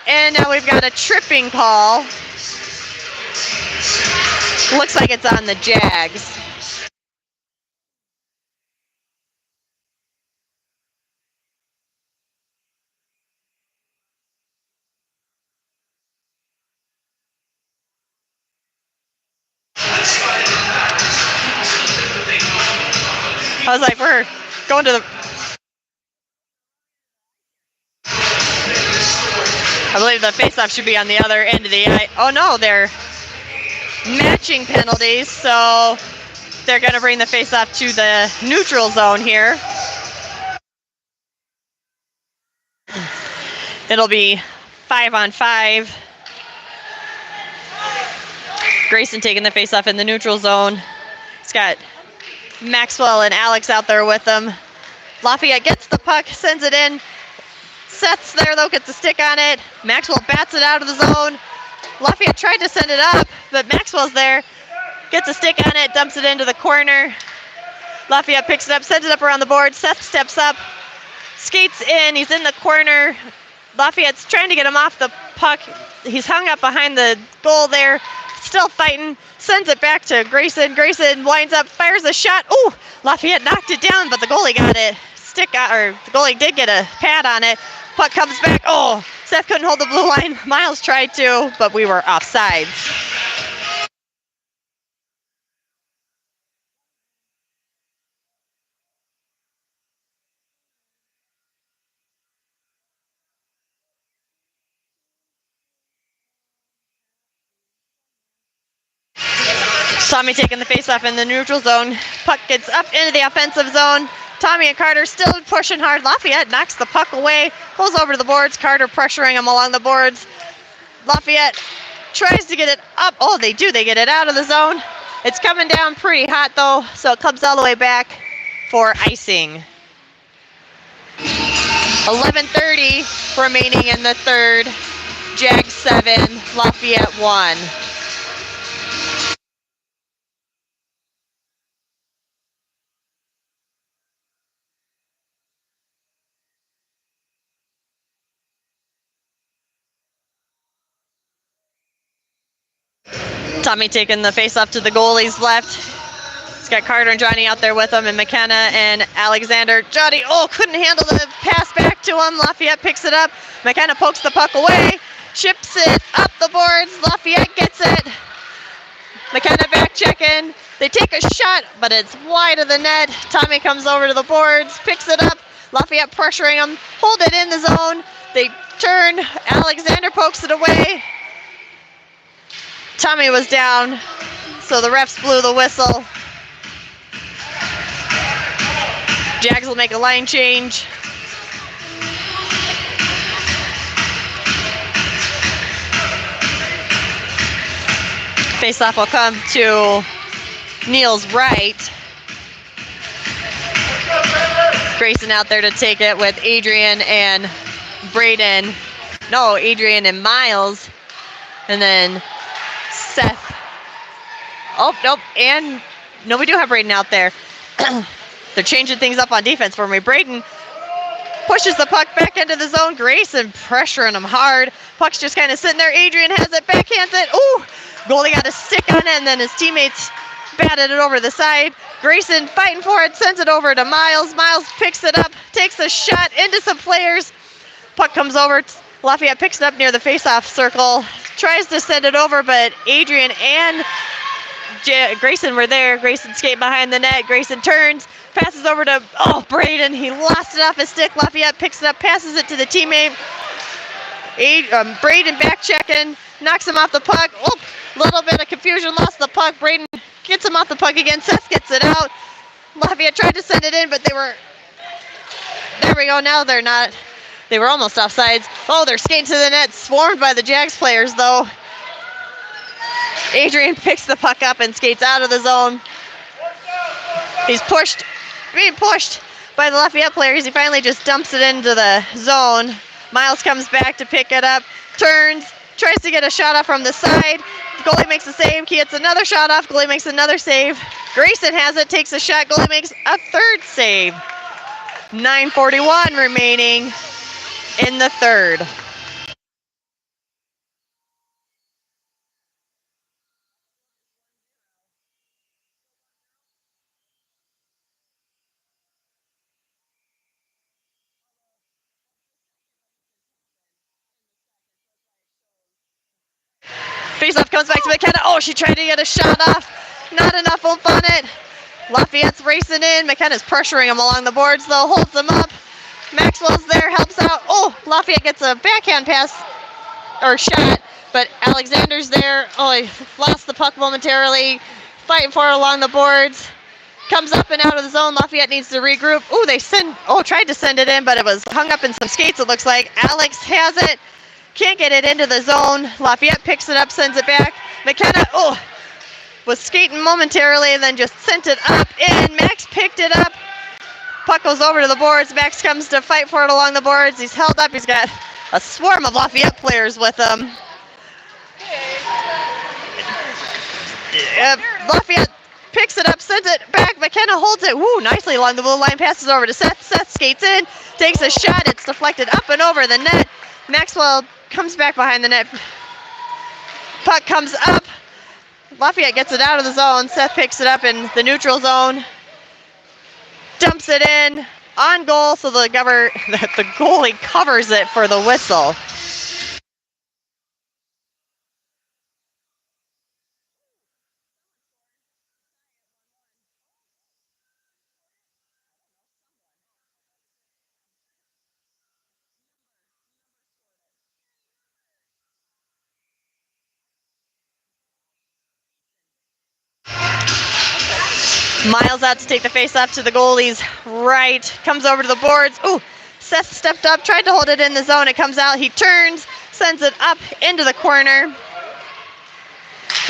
And now we've got a tripping call. Looks like it's on the Jags. I was like, we're going to the... I believe the faceoff should be on the other end of the ice. Oh, no, they're matching penalties, so they're going to bring the faceoff to the neutral zone here. It'll be 5-on-5. Grayson taking the faceoff in the neutral zone. He's got Maxwell and Alex out there with them. Lafayette gets the puck, sends it in. Seth's there, though, gets a stick on it. Maxwell bats it out of the zone. Lafayette tried to send it up, but Maxwell's there. Gets a stick on it, dumps it into the corner. Lafayette picks it up, sends it up around the board. Seth steps up, skates in. He's in the corner. Lafayette's trying to get him off the puck. He's hung up behind the goal there. Still fighting, sends it back to Grayson. Grayson winds up, fires a shot. Ooh, Lafayette knocked it down, but the goalie got it. The goalie did get a pad on it. Puck comes back. Oh, Seth couldn't hold the blue line. Miles tried to, but we were offsides. Tommy taking the faceoff in the neutral zone. Puck gets up into the offensive zone. Tommy and Carter still pushing hard. Lafayette knocks the puck away, goes over to the boards. Carter pressuring him along the boards. Lafayette tries to get it up. Oh, they do. They get it out of the zone. It's coming down pretty hot, though, so it comes all the way back for icing. 11:30 remaining in the third. Jags 7, Lafayette 1. Tommy taking the face-off to the goalie's left. He's got Carter and Johnny out there with him, and McKenna and Alexander. Johnny, couldn't handle the pass back to him. Lafayette picks it up. McKenna pokes the puck away, chips it up the boards. Lafayette gets it. McKenna back checking. They take a shot, but it's wide of the net. Tommy comes over to the boards, picks it up. Lafayette pressuring him, hold it in the zone. They turn. Alexander pokes it away. Tommy was down, so the refs blew the whistle. Jags will make a line change. Face-off will come to Neil's right. Grayson out there to take it with Adrian and Braden. No, Adrian and Miles. And then Seth. Oh, nope. And no, we do have Braden out there. They're changing things up on defense for me. Braden pushes the puck back into the zone. Grayson pressuring him hard. Puck's just kind of sitting there. Adrian has it, backhands it. Ooh! Goalie got a stick on it, and then his teammates batted it over the side. Grayson fighting for it, sends it over to Miles. Miles picks it up, takes a shot into some players. Puck comes over. Lafayette picks it up near the face-off circle. Tries to send it over, but Adrian and Grayson were there. Grayson skating behind the net. Grayson turns, passes over to, Braden. He lost it off his stick. Lafayette picks it up, passes it to the teammate. Braden back checking, knocks him off the puck. Oh, little bit of confusion, lost the puck. Braden gets him off the puck again. Seth gets it out. Lafayette tried to send it in, but there we go. Now they're not. They were almost offsides. Oh, they're skating to the net, swarmed by the Jags players, though. Adrian picks the puck up and skates out of the zone. He's being pushed by the Lafayette players. He finally just dumps it into the zone. Miles comes back to pick it up, turns, tries to get a shot off from the side. Goalie makes a save. He gets another shot off. Goalie makes another save. Grayson has it, takes a shot. Goalie makes a third save. 9:41 remaining in the third. Faceoff comes back to McKenna. Oh, she tried to get a shot off. Not enough oomph on it. Lafayette's racing in. McKenna's pressuring him along the boards, though. Holds them up. Maxwell's there, helps out. Oh, Lafayette gets a backhand pass or shot, but Alexander's there. Oh, he lost the puck momentarily. Fighting for it along the boards. Comes up and out of the zone. Lafayette needs to regroup. Oh, tried to send it in, but it was hung up in some skates, it looks like. Alex has it. Can't get it into the zone. Lafayette picks it up, sends it back. McKenna, was skating momentarily and then just sent it up in. Max picked it up. Puck goes over to the boards. Max comes to fight for it along the boards. He's held up. He's got a swarm of Lafayette players with him. Lafayette picks it up, sends it back. McKenna holds it. Woo, nicely along the blue line. Passes over to Seth. Seth skates in, takes a shot. It's deflected up and over the net. Maxwell comes back behind the net. Puck comes up. Lafayette gets it out of the zone. Seth picks it up in the neutral zone. Dumps it in on goal, so the goalie covers it for the whistle. Miles out to take the face-off to the goalie's right. Comes over to the boards. Ooh, Seth stepped up, tried to hold it in the zone. It comes out. He turns, sends it up into the corner.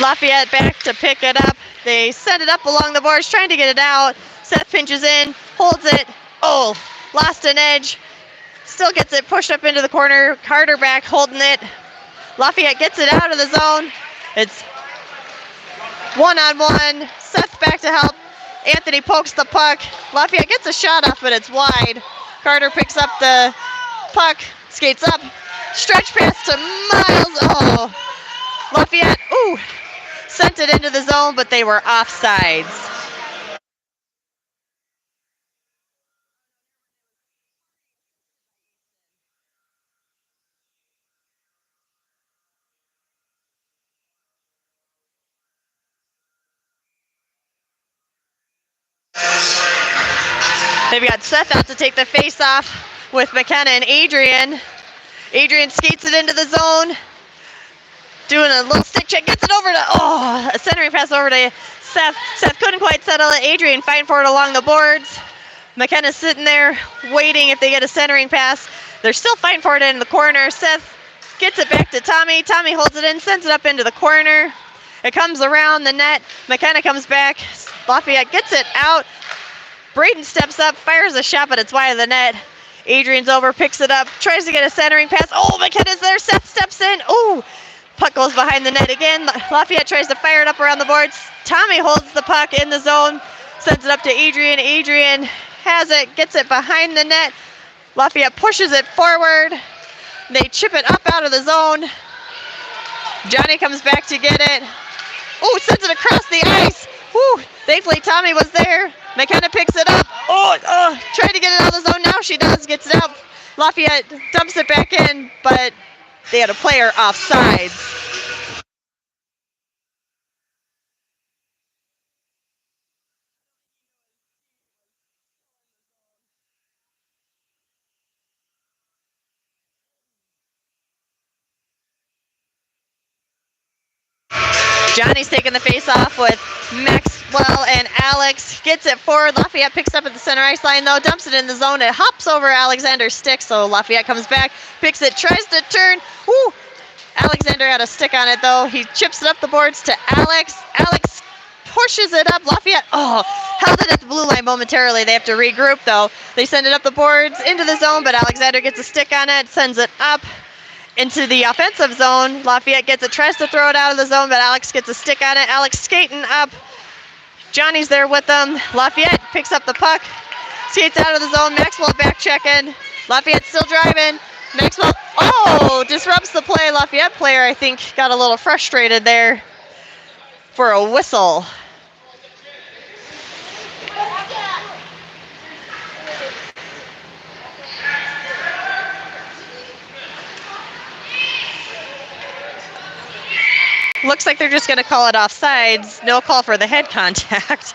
Lafayette back to pick it up. They send it up along the boards, trying to get it out. Seth pinches in, holds it. Oh, lost an edge. Still gets it pushed up into the corner. Carter back holding it. Lafayette gets it out of the zone. It's one-on-one. Seth back to help. Anthony pokes the puck. Lafayette gets a shot off, but it's wide. Carter picks up the puck, skates up, stretch pass to Miles. Oh, Lafayette, sent it into the zone, but they were offsides. They've got Seth out to take the face-off with McKenna and Adrian. Adrian skates it into the zone. Doing a little stick check, gets it over to, a centering pass over to Seth. Seth couldn't quite settle it. Adrian fighting for it along the boards. McKenna's sitting there waiting if they get a centering pass. They're still fighting for it in the corner. Seth gets it back to Tommy. Tommy holds it in, sends it up into the corner. It comes around the net. McKenna comes back. Lafayette gets it out. Braden steps up, fires a shot, but it's wide of the net. Adrian's over, picks it up, tries to get a centering pass. Oh, McKenna's there. Seth steps in. Ooh, puck goes behind the net again. Lafayette tries to fire it up around the boards. Tommy holds the puck in the zone, sends it up to Adrian. Adrian has it, gets it behind the net. Lafayette pushes it forward. They chip it up out of the zone. Johnny comes back to get it. Oh, sends it across the ice. Woo! Thankfully, Tommy was there. McKenna picks it up. Tried to get it out of the zone. Now she does. Gets it out. Lafayette dumps it back in, but they had a player offsides. Johnny's taking the face off with Maxwell and Alex. Gets it forward. Lafayette picks up at the center ice line, though. Dumps it in the zone. It hops over Alexander's stick, so Lafayette comes back, picks it, tries to turn. Woo! Alexander had a stick on it, though. He chips it up the boards to Alex. Alex pushes it up. Lafayette, held it at the blue line momentarily. They have to regroup, though. They send it up the boards into the zone, but Alexander gets a stick on it, sends it up into the offensive zone. Lafayette gets it, tries to throw it out of the zone, but Alex gets a stick on it. Alex skating up. Johnny's there with them. Lafayette picks up the puck, skates out of the zone. Maxwell back checking. Lafayette still driving. Maxwell, disrupts the play. Lafayette player, I think, got a little frustrated there for a whistle. Looks like they're just going to call it offsides. No call for the head contact.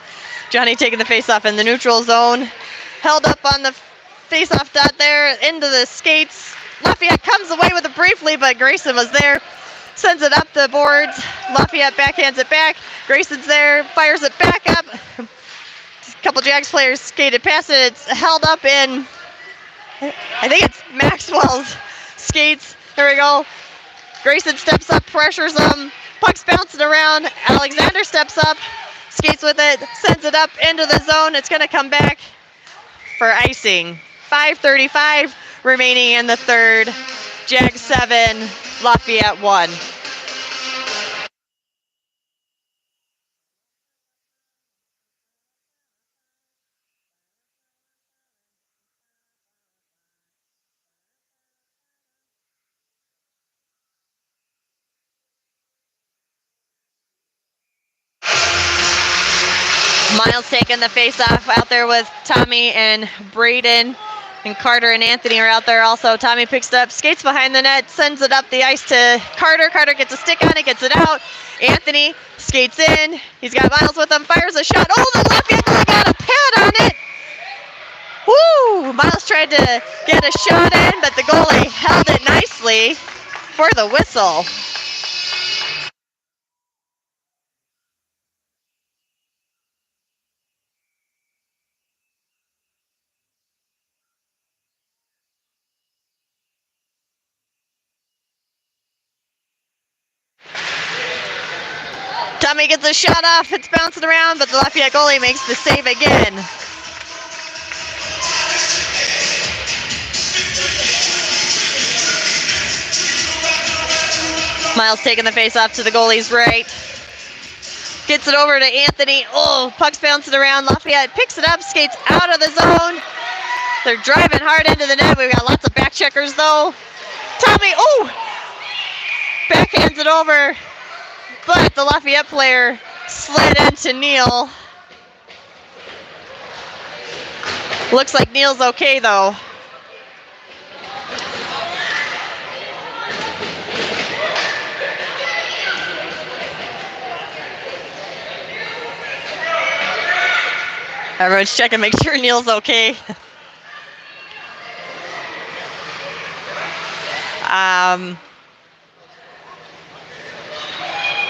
Johnny taking the face-off in the neutral zone. Held up on the face-off dot there into the skates. Lafayette comes away with it briefly, but Grayson was there. Sends it up the boards. Lafayette backhands it back. Grayson's there, fires it back up. A couple Jags players skated past it. It's held up in, I think it's Maxwell's skates. There we go. Grayson steps up, pressures them. Puck's bouncing around. Alexander steps up, skates with it, sends it up into the zone. It's going to come back for icing. 5:35 remaining in the third. Jag 7, Lafayette 1. Miles taking the face-off out there with Tommy and Braden, and Carter and Anthony are out there also. Tommy picks it up, skates behind the net, sends it up the ice to Carter. Carter gets a stick on it, gets it out. Anthony skates in. He's got Miles with him, fires a shot. Oh, the Lafayette goalie got a pad on it. Woo! Miles tried to get a shot in, but the goalie held it nicely for the whistle. Tommy gets a shot off, it's bouncing around, but the Lafayette goalie makes the save again. Miles taking the face off to the goalie's right. Gets it over to Anthony. Oh, puck's bouncing around. Lafayette picks it up, skates out of the zone. They're driving hard into the net. We've got lots of back checkers though. Tommy, backhands it over. But the Lafayette player slid into Neal. Looks like Neal's okay, though. Everyone's checking, make sure Neal's okay.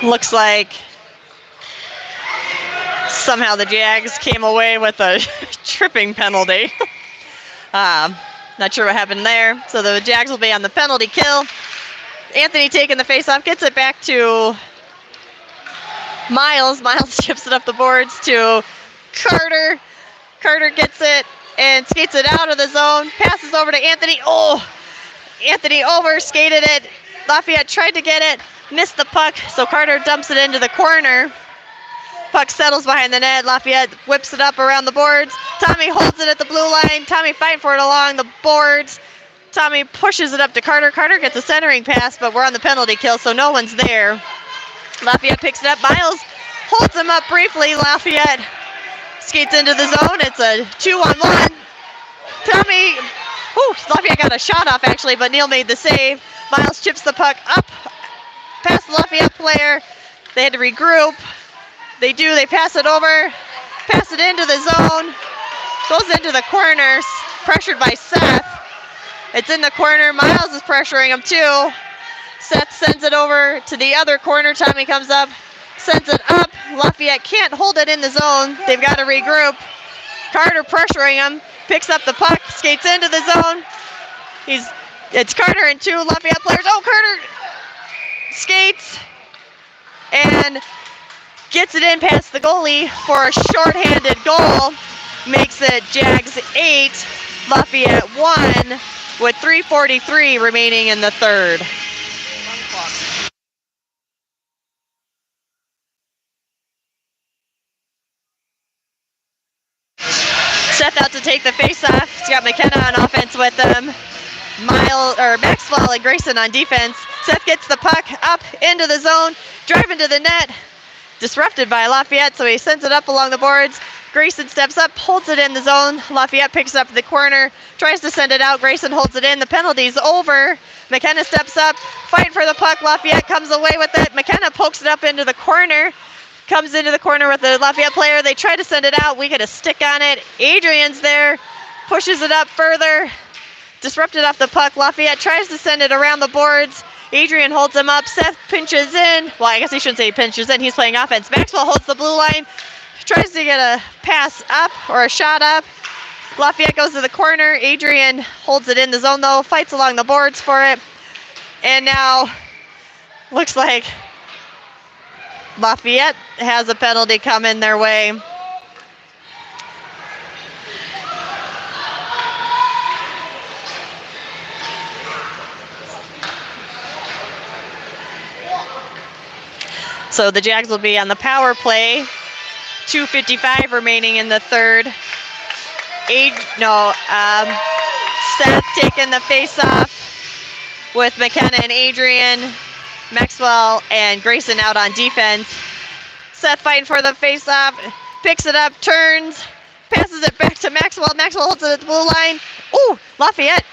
Looks like Somehow the Jags came away with a tripping penalty. Not sure what happened there. So the Jags will be on the penalty kill. Anthony taking the face-off, gets it back to Miles. Miles chips it up the boards to Carter. Carter gets it and skates it out of the zone. Passes over to Anthony. Oh, Anthony over-skated it. Lafayette tried to get it, missed the puck, so Carter dumps it into the corner. Puck settles behind the net. Lafayette whips it up around the boards. Tommy holds it at the blue line. Tommy fighting for it along the boards. Tommy pushes it up to Carter. Carter gets a centering pass, but we're on the penalty kill, so no one's there. Lafayette picks it up. Miles holds him up briefly. Lafayette skates into the zone. It's a 2-on-1. Tommy, Lafayette got a shot off actually, but Neal made the save. Miles chips the puck up past the Lafayette player. They had to regroup. They pass it over, pass it into the zone, goes into the corner, pressured by Seth. It's in the corner. Miles is pressuring him too. Seth sends it over to the other corner. Tommy comes up, sends it up. Lafayette can't hold it in the zone. They've got to regroup. Carter pressuring him, picks up the puck, skates into the zone. It's Carter and two Lafayette players. Oh, Carter skates and gets it in past the goalie for a shorthanded goal. Makes it Jags 8, Lafayette 1, with 3:43 remaining in the third. Seth out to take the face-off. He's got McKenna on offense with him. Maxwell and Grayson on defense. Seth gets the puck up into the zone, driving to the net. Disrupted by Lafayette, so he sends it up along the boards. Grayson steps up, holds it in the zone. Lafayette picks it up the corner, tries to send it out. Grayson holds it in. The penalty's over. McKenna steps up, fighting for the puck. Lafayette comes away with it. McKenna pokes it up into the corner. Comes into the corner with the Lafayette player. They try to send it out. We get a stick on it. Adrian's there, pushes it up further. Disrupted off the puck. Lafayette tries to send it around the boards. Adrian holds him up. Seth pinches in. Well, I guess he shouldn't say he pinches in. He's playing offense. Maxwell holds the blue line. Tries to get a pass up or a shot up. Lafayette goes to the corner. Adrian holds it in the zone, though. Fights along the boards for it. And now looks like Lafayette has a penalty coming their way. So the Jags will be on the power play. 2:55 remaining in the third. Seth taking the face-off with McKenna and Adrian. Maxwell and Grayson out on defense. Seth fighting for the face-off. Picks it up, turns, passes it back to Maxwell. Maxwell holds it at the blue line. Ooh, Lafayette.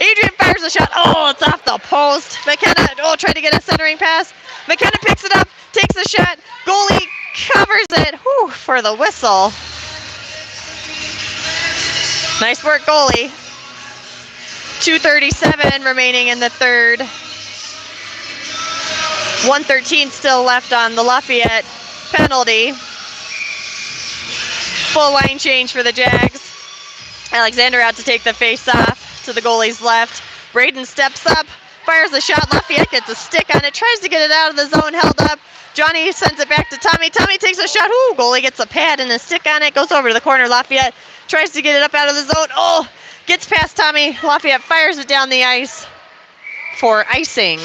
Adrian fires a shot. Oh, it's off the post. McKenna, tried to get a centering pass. McKenna picks it up, takes a shot. Goalie covers it. Whew, for the whistle. Nice work, goalie. 2:37 remaining in the third. 1:13 still left on the Lafayette penalty. Full line change for the Jags. Alexander out to take the face-off to the goalie's left. Braden steps up, fires a shot. Lafayette gets a stick on it, tries to get it out of the zone, held up. Johnny sends it back to Tommy. Tommy takes a shot. Ooh, goalie gets a pad and a stick on it, goes over to the corner. Lafayette tries to get it up out of the zone. Oh, gets past Tommy. Lafayette fires it down the ice for icing.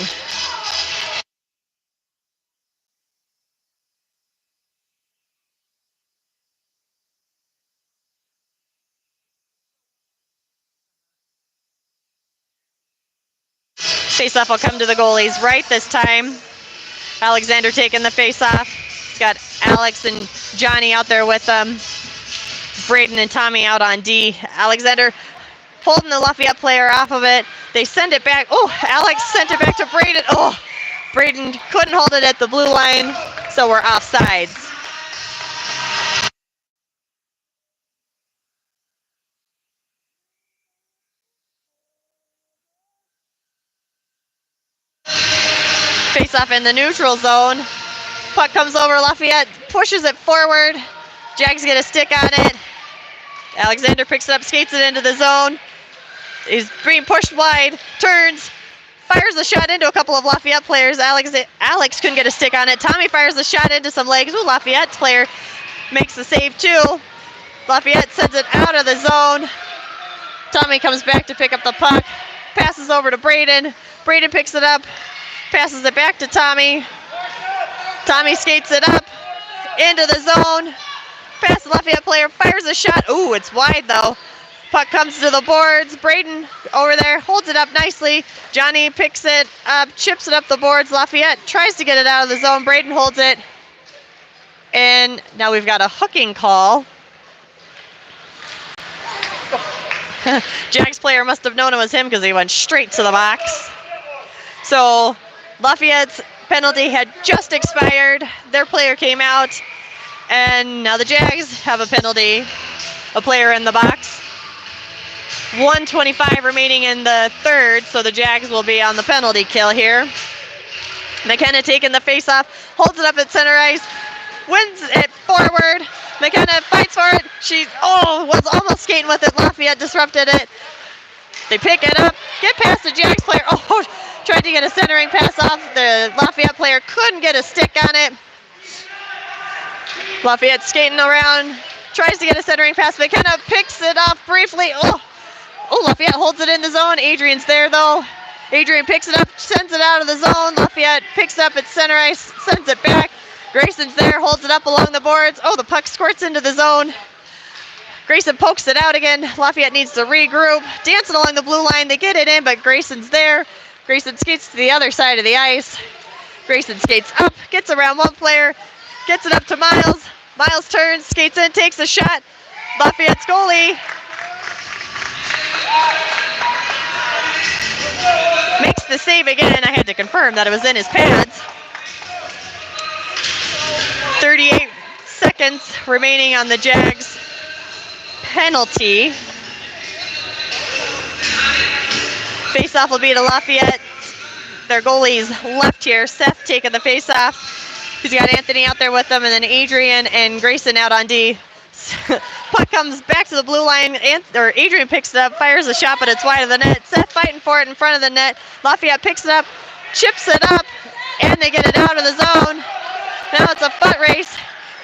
Face-off will come to the goalies right this time. Alexander taking the face-off. He's got Alex and Johnny out there with them. Braden and Tommy out on D. Alexander holding the Lafayette player off of it. They send it back. Oh, Alex sent it back to Braden. Oh, Braden couldn't hold it at the blue line, so we're offsides. Face-off in the neutral zone. Puck comes over. Lafayette pushes it forward. Jags get a stick on it. Alexander picks it up, skates it into the zone. He's being pushed wide, turns, fires a shot into a couple of Lafayette players. Alex couldn't get a stick on it. Tommy fires a shot into some legs. Ooh, Lafayette's player makes the save too. Lafayette sends it out of the zone. Tommy comes back to pick up the puck. Passes over to Braden. Braden picks it up, passes it back to Tommy. Tommy skates it up into the zone. Past the Lafayette player, fires a shot. Ooh, it's wide though. Puck comes to the boards. Braden over there holds it up nicely. Johnny picks it up, chips it up the boards. Lafayette tries to get it out of the zone. Braden holds it. And now we've got a hooking call. Jags player must have known it was him because he went straight to the box. So Lafayette's penalty had just expired. Their player came out. And now the Jags have a penalty. A player in the box. 1:25 remaining in the third, so the Jags will be on the penalty kill here. McKenna taking the face-off, holds it up at center ice, wins it forward. McKenna fights for it. She was almost skating with it. Lafayette disrupted it. They pick it up, get past the Jags player. Tried to get a centering pass off. The Lafayette player couldn't get a stick on it. Lafayette skating around, tries to get a centering pass. McKenna picks it off briefly. Lafayette holds it in the zone. Adrian's there though. Adrian picks it up, sends it out of the zone. Lafayette picks it up at center ice, sends it back. Grayson's there, holds it up along the boards. The puck squirts into the zone. Grayson pokes it out again. Lafayette needs to regroup. Dancing along the blue line, they get it in, but Grayson's there. Grayson skates to the other side of the ice. Grayson skates up, gets around one player, gets it up to Miles. Miles turns, skates in, takes a shot. Lafayette's goalie makes the save again. I had to confirm that it was in his pads. 38 seconds remaining on the Jags penalty. Face-off will be to Lafayette. Their goalie's left here. Seth taking the face-off. He's got Anthony out there with them, and then Adrian and Grayson out on D. Puck comes back to the blue line. Adrian picks it up, fires a shot, but it's wide of the net. Seth fighting for it in front of the net. Lafayette picks it up, chips it up, and they get it out of the zone. Now it's a foot race.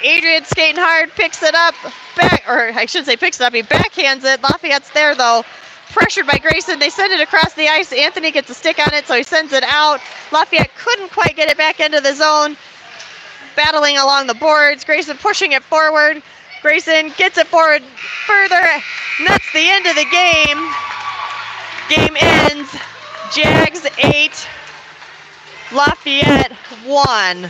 Adrian skating hard, picks it up, picks it up, he backhands it. Lafayette's there though. Pressured by Grayson, they send it across the ice. Anthony gets a stick on it, so he sends it out. Lafayette couldn't quite get it back into the zone. Battling along the boards. Grayson pushing it forward. Grayson gets it forward further. And that's the end of the game. Game ends. Jags 8. Lafayette 1.